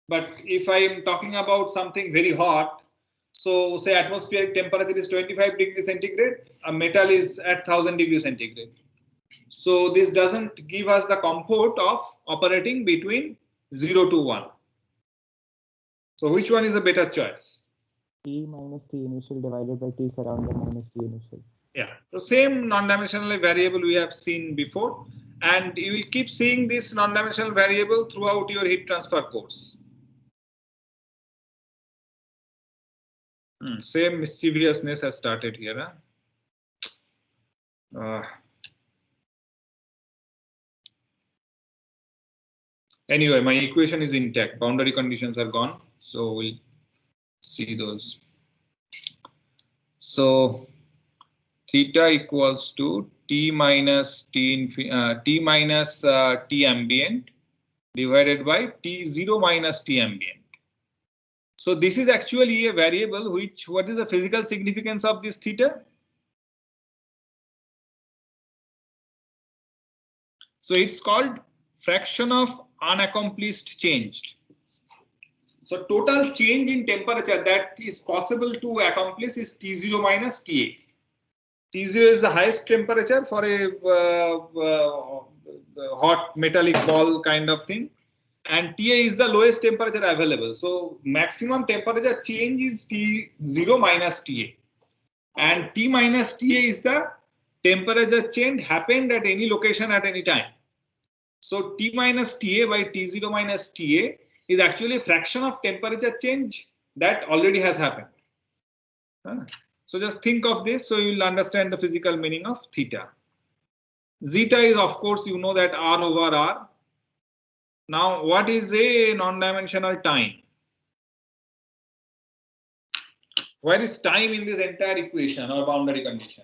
But if I am talking about something very hot, so say atmospheric temperature is 25 degrees centigrade, a metal is at 1000 degrees centigrade. So this doesn't give us the comfort of operating between 0 to 1. So which one is a better choice? T minus T initial divided by T surrounded minus T initial. Yeah, so same non-dimensional variable we have seen before, and you will keep seeing this non-dimensional variable throughout your heat transfer course. Same mischievousness has started here. Anyway, my equation is intact. Boundary conditions are gone, so we'll see those. So theta equals to T minus T ambient divided by T0 minus T ambient. So this is actually a variable which, what is the physical significance of this theta? So it's called fraction of unaccomplished change. So total change in temperature that is possible to accomplish is T0 minus Ta. T0 is the highest temperature for a hot metallic ball kind of thing, and Ta is the lowest temperature available. So maximum temperature change is T0 minus Ta, and T minus Ta is the temperature change happened at any location at any time. So T minus Ta by T0 minus Ta is actually a fraction of temperature change that already has happened. So just think of this, so you will understand the physical meaning of theta. Zeta is, of course, you know that R over R. Now, what is a non-dimensional time? Where is time in this entire equation or boundary condition?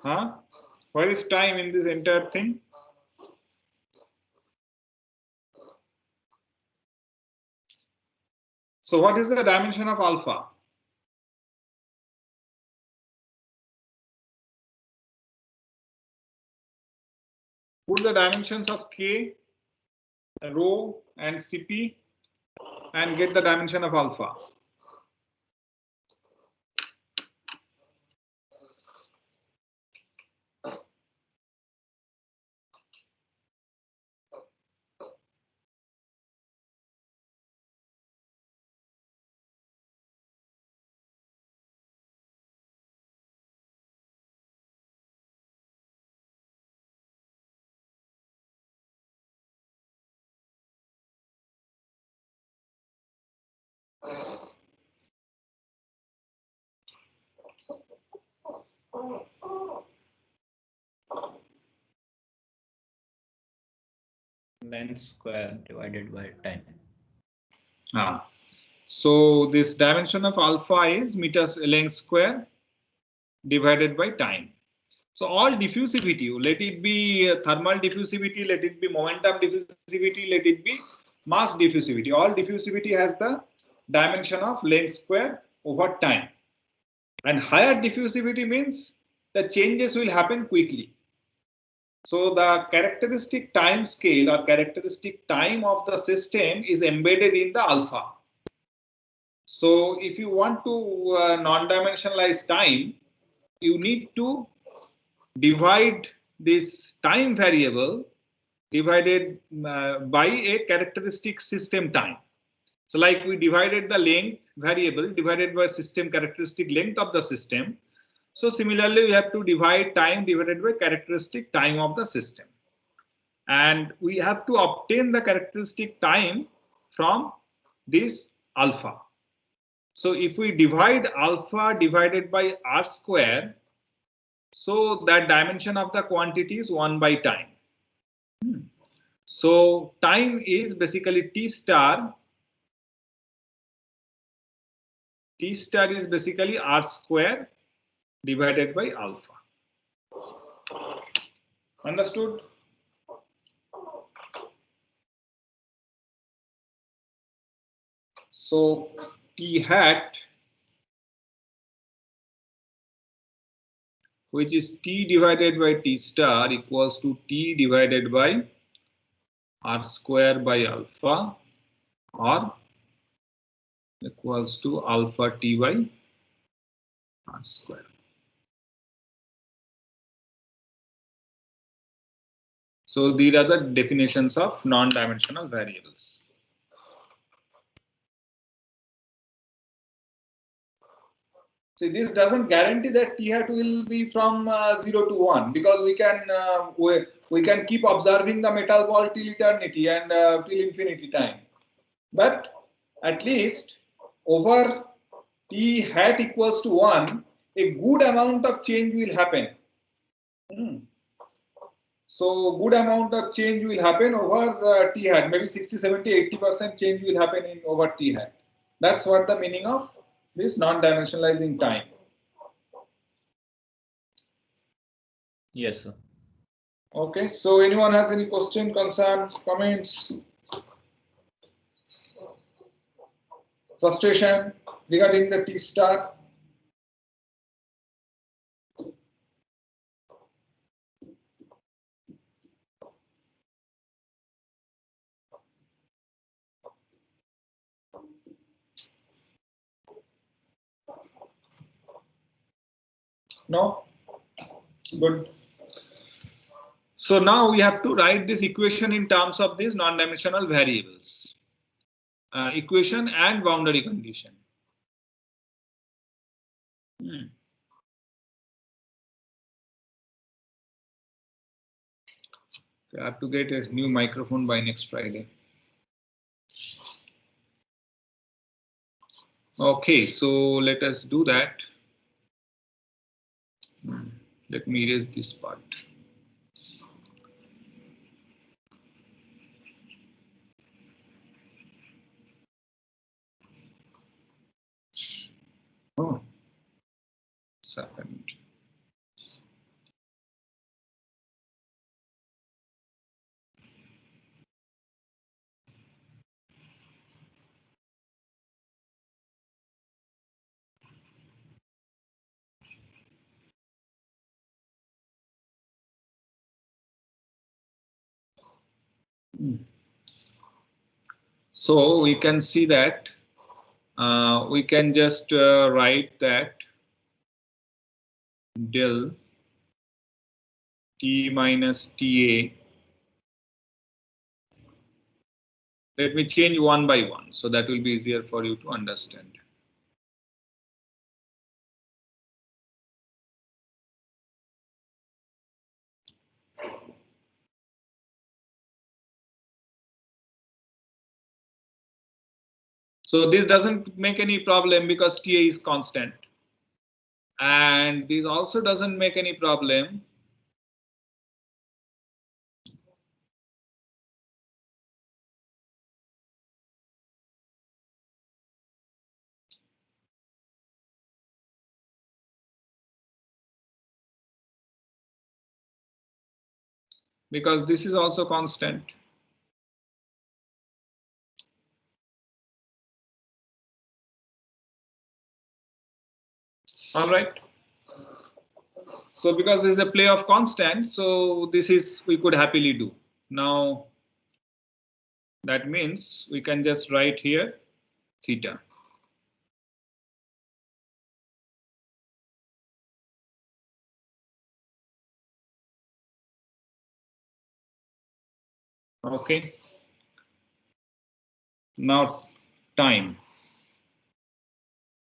Where is time in this entire thing? So what is the dimension of alpha? Put the dimensions of K, rho and Cp and get the dimension of alpha. Length square divided by time. So this dimension of alpha is meters length square divided by time. So all diffusivity, let it be thermal diffusivity, let it be momentum diffusivity, let it be mass diffusivity, all diffusivity has the dimension of length square over time. And higher diffusivity means the changes will happen quickly. So the characteristic time scale or characteristic time of the system is embedded in the alpha. So if you want to non-dimensionalize time, you need to divide this time variable divided by a characteristic system time. So like we divided the length variable divided by system characteristic length of the system. So similarly, we have to divide time divided by characteristic time of the system. And we have to obtain the characteristic time from this alpha. So if we divide alpha divided by r square, so that dimension of the quantity is 1 by time. So time is basically T star. T star is basically r square divided by alpha. Understood? So T hat, which is T divided by T star, equals to T divided by r square by alpha, or equals to alpha T by r square. So these are the definitions of non-dimensional variables. See, this doesn't guarantee that T hat will be from 0 to 1, because we can keep observing the metal ball till eternity and till infinity time. But at least over T hat equals to 1, a good amount of change will happen. So good amount of change will happen over T hat, maybe 60, 70, 80% change will happen in over T hat. That's what the meaning of this non-dimensionalizing time. Yes, sir. Okay, so anyone has any question, concerns, comments, frustration regarding the T star? No? Good. So now we have to write this equation in terms of these non-dimensional variables. Equation and boundary condition. I have to get a new microphone by next Friday. Okay, so let us do that. Let me erase this part. Oh, second. So we can see that we can just write that del T minus TA. Let me change one by one, so that will be easier for you to understand. So this doesn't make any problem because TA is constant. And this also doesn't make any problem because this is also constant. All right. So because this is a play of constant, so this is we could happily do. Now that means we can just write here theta. Okay. Now time.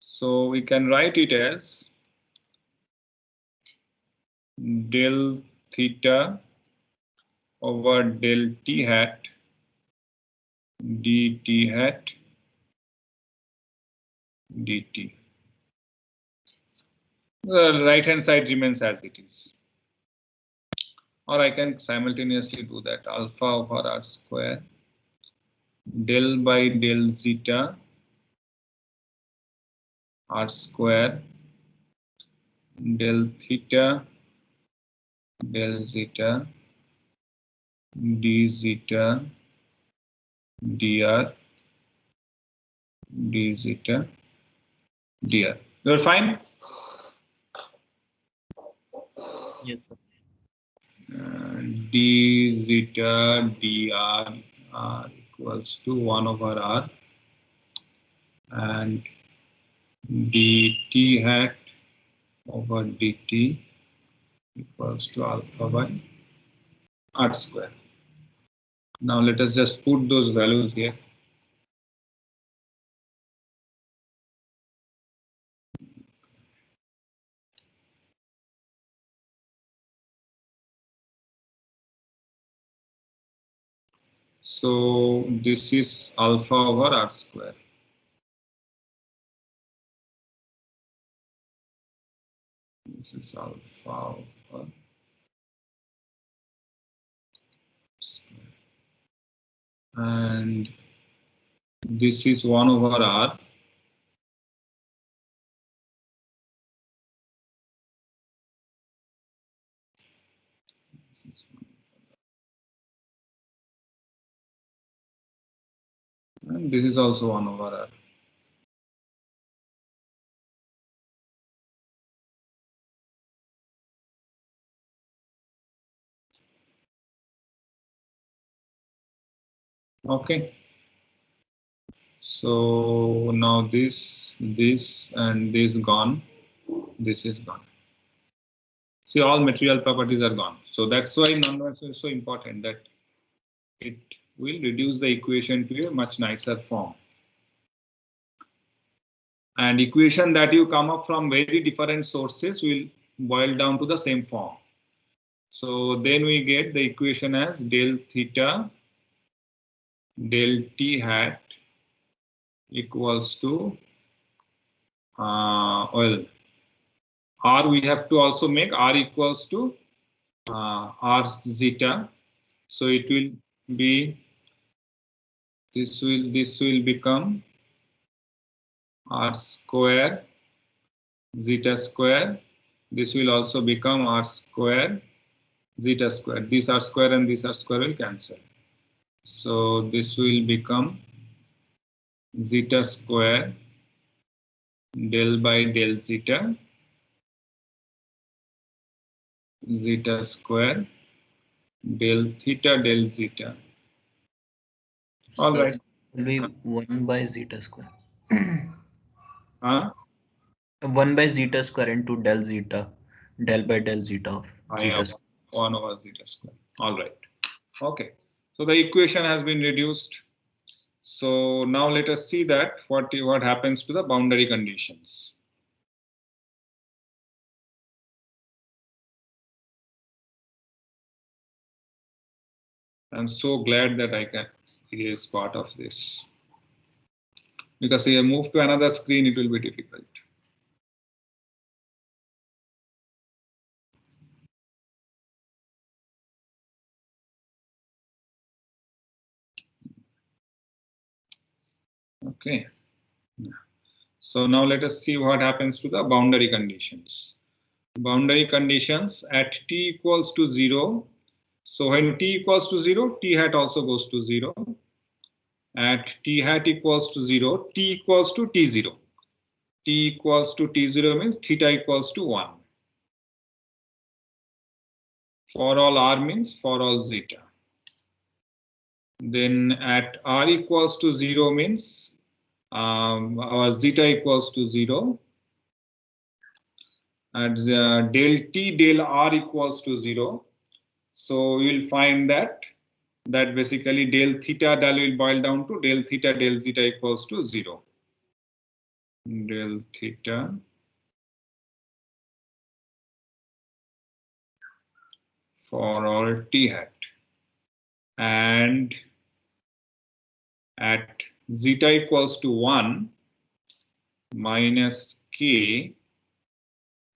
So we can write it as del theta over del t hat dt hat dt. The right hand side remains as it is. Or I can simultaneously do that alpha over r square del by del zeta r square del theta del zeta d zeta dr d zeta dr. You're fine? Yes, sir. D zeta dr equals to 1 over r and dt hat over dt equals to alpha by r square. Now let us just put those values here. So this is alpha over r square. This is alpha over square. And this is 1 over r. And this is also 1 over r. Okay. So now this, and this gone. This is gone. See, all material properties are gone. So that's why non-convection is so important, that it will reduce the equation to a much nicer form. And equation that you come up from very different sources will boil down to the same form. So then we get the equation as del theta del t hat equals to well, r we have to also make r equals to r zeta. So it will be this will become r square zeta square. This will also become r square zeta square. These r square and these r square will cancel. So this will become zeta square del by del zeta zeta square del theta del zeta. All So right. it will be 1 by zeta square. 1 by zeta square into del zeta, del by del zeta of zeta square. 1 over zeta square. All right. Okay. So the equation has been reduced. So now let us see that what happens to the boundary conditions. I'm so glad that I can be as part of this. because if you move to another screen, it will be difficult. Okay. So now let us see what happens to the boundary conditions. Boundary conditions at t equals to 0. So when t equals to 0, t hat also goes to 0. At t hat equals to 0, t equals to t0. T equals to t0 means theta equals to 1. For all r means for all zeta. Then at r equals to 0 means our zeta equals to 0. At del t del r equals to 0. So we will find that basically del theta del will boil down to del theta del zeta equals to 0. Del theta for all t hat. And at zeta equals to 1 minus k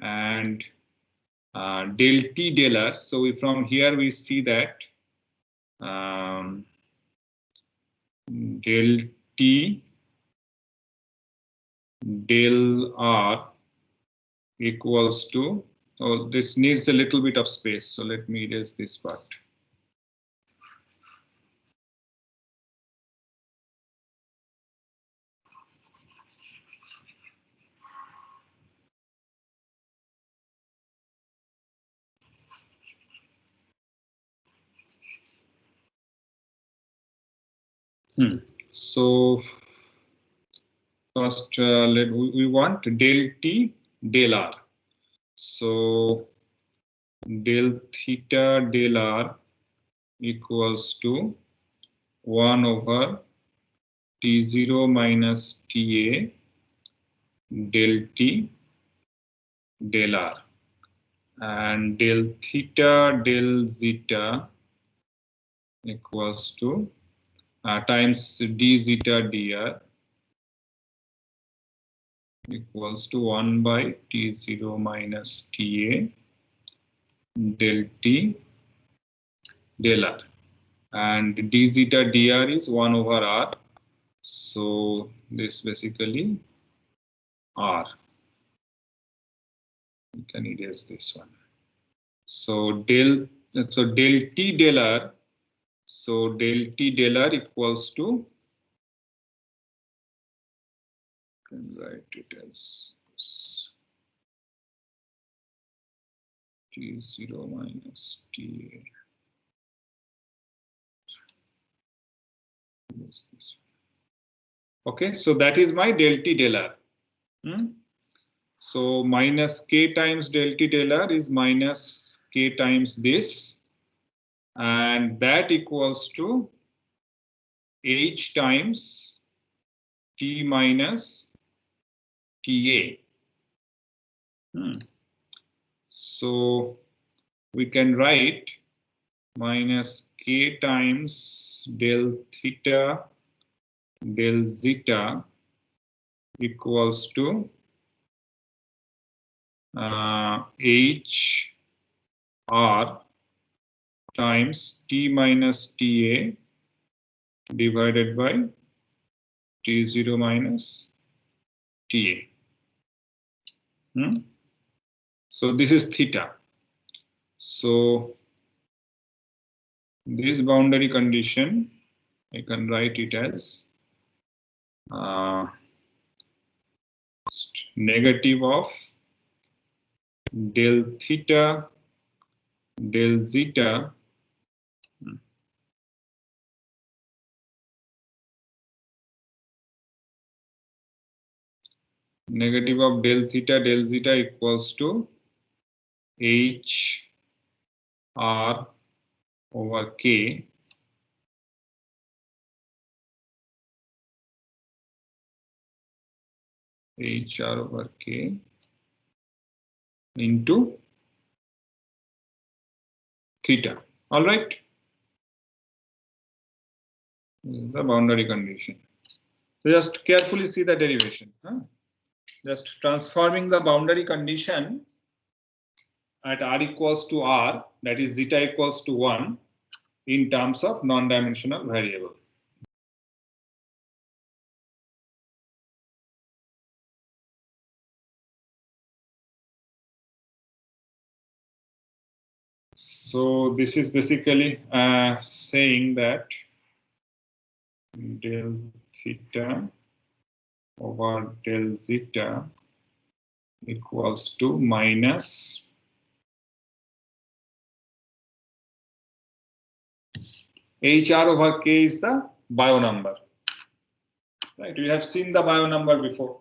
and del t del r. So from here we see that del t del r equals to, oh, this needs a little bit of space, so let me erase this part. So first we want del t del r. So del theta del r equals to 1 over t0 minus ta del t del r, and del theta del zeta equals to times d zeta dr equals to 1 by t0 minus ta del t del r, and d zeta dr is 1 over r, so this basically r. You can erase this one. So del t del r, so del t del r equals to, can write it as t0 minus ta. Okay, so that is my del t del r. So minus k times del t del r is minus k times this, and that equals to h times t minus ta. So we can write minus k times del theta del zeta equals to h r times t minus ta divided by t0 minus ta. So this is theta. So this boundary condition, I can write it as negative of del theta del zeta negative of del theta del zeta equals to h r over k h r over k into theta. All right. This is the boundary condition. So just carefully see the derivation. Just transforming the boundary condition at r equals to r, that is zeta equals to 1, in terms of non-dimensional variable. So this is basically saying that del theta over del zeta equals to minus HR over K is the bio number. Right, we have seen the bio number before.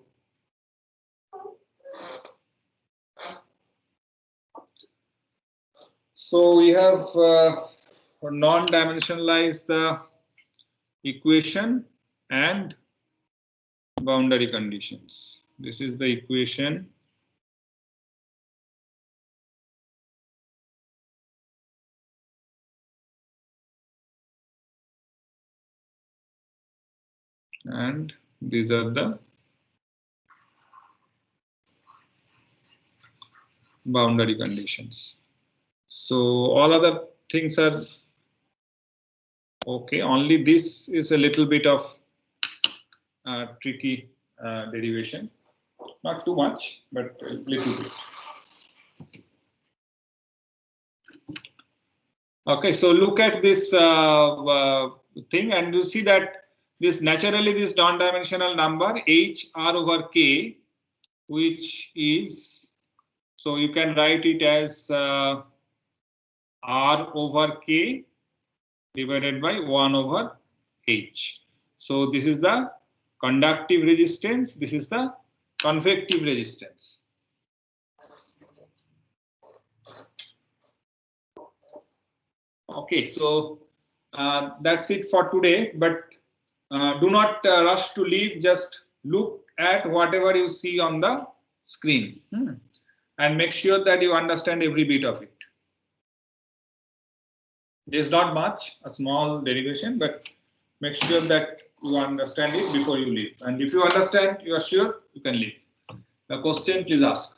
So we have non-dimensionalized the equation and boundary conditions. This is the equation. And these are the boundary conditions. So all other things are okay. Only this is a little bit of tricky derivation. Not too much, but a little bit. Okay, so look at this thing, and you see that this naturally this non-dimensional number h r over k, which is, so you can write it as r over k divided by 1 over h. So this is the conductive resistance, this is the convective resistance. Okay, so that's it for today, but do not rush to leave, just look at whatever you see on the screen and make sure that you understand every bit of it. There's not much, a small derivation, but make sure that you understand it before you leave. And if you understand, you are sure, you can leave. The question, please ask.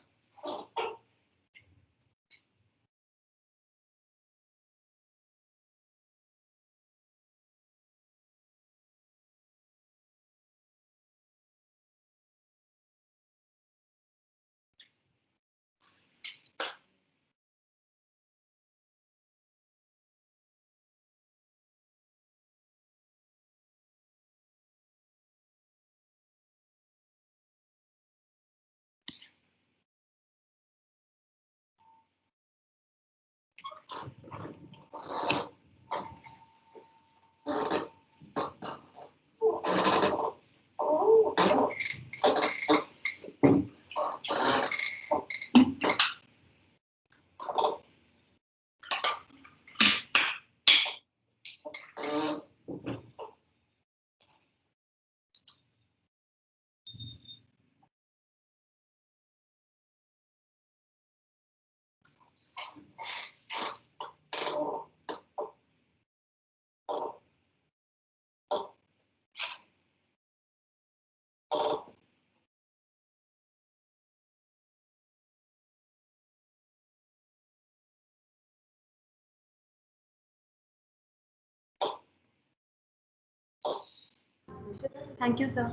Thank you, sir.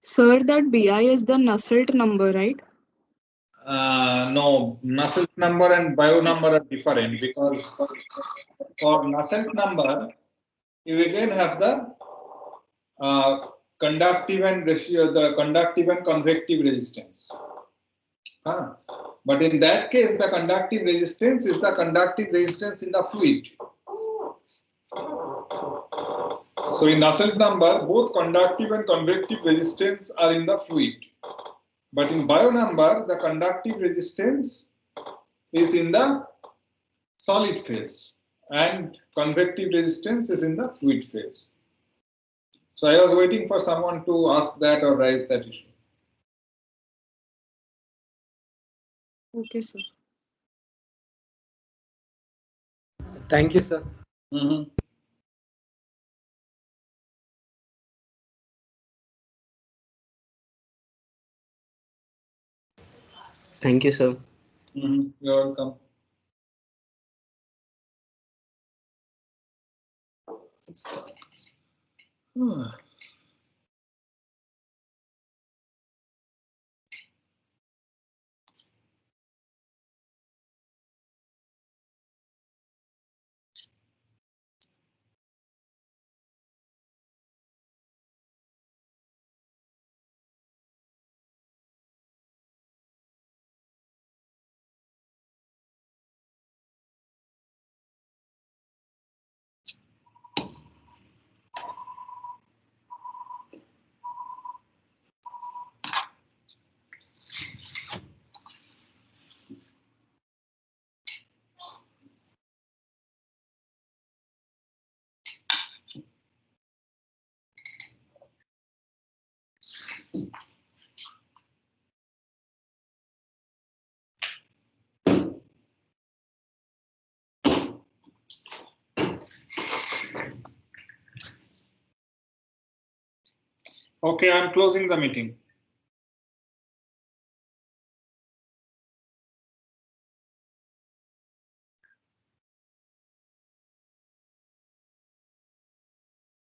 Sir, that BI is the Nusselt number, right? No, Nusselt number and bio number are different, because for Nusselt number, you again have the conductive and ratio, the conductive and convective resistance. But in that case, the conductive resistance is the conductive resistance in the fluid. So in Nusselt number, both conductive and convective resistance are in the fluid. But in bio number, the conductive resistance is in the solid phase and convective resistance is in the fluid phase. So I was waiting for someone to ask that or raise that issue. Okay, sir. Thank you, sir. Thank you, sir. You're welcome. Okay, I'm closing the meeting.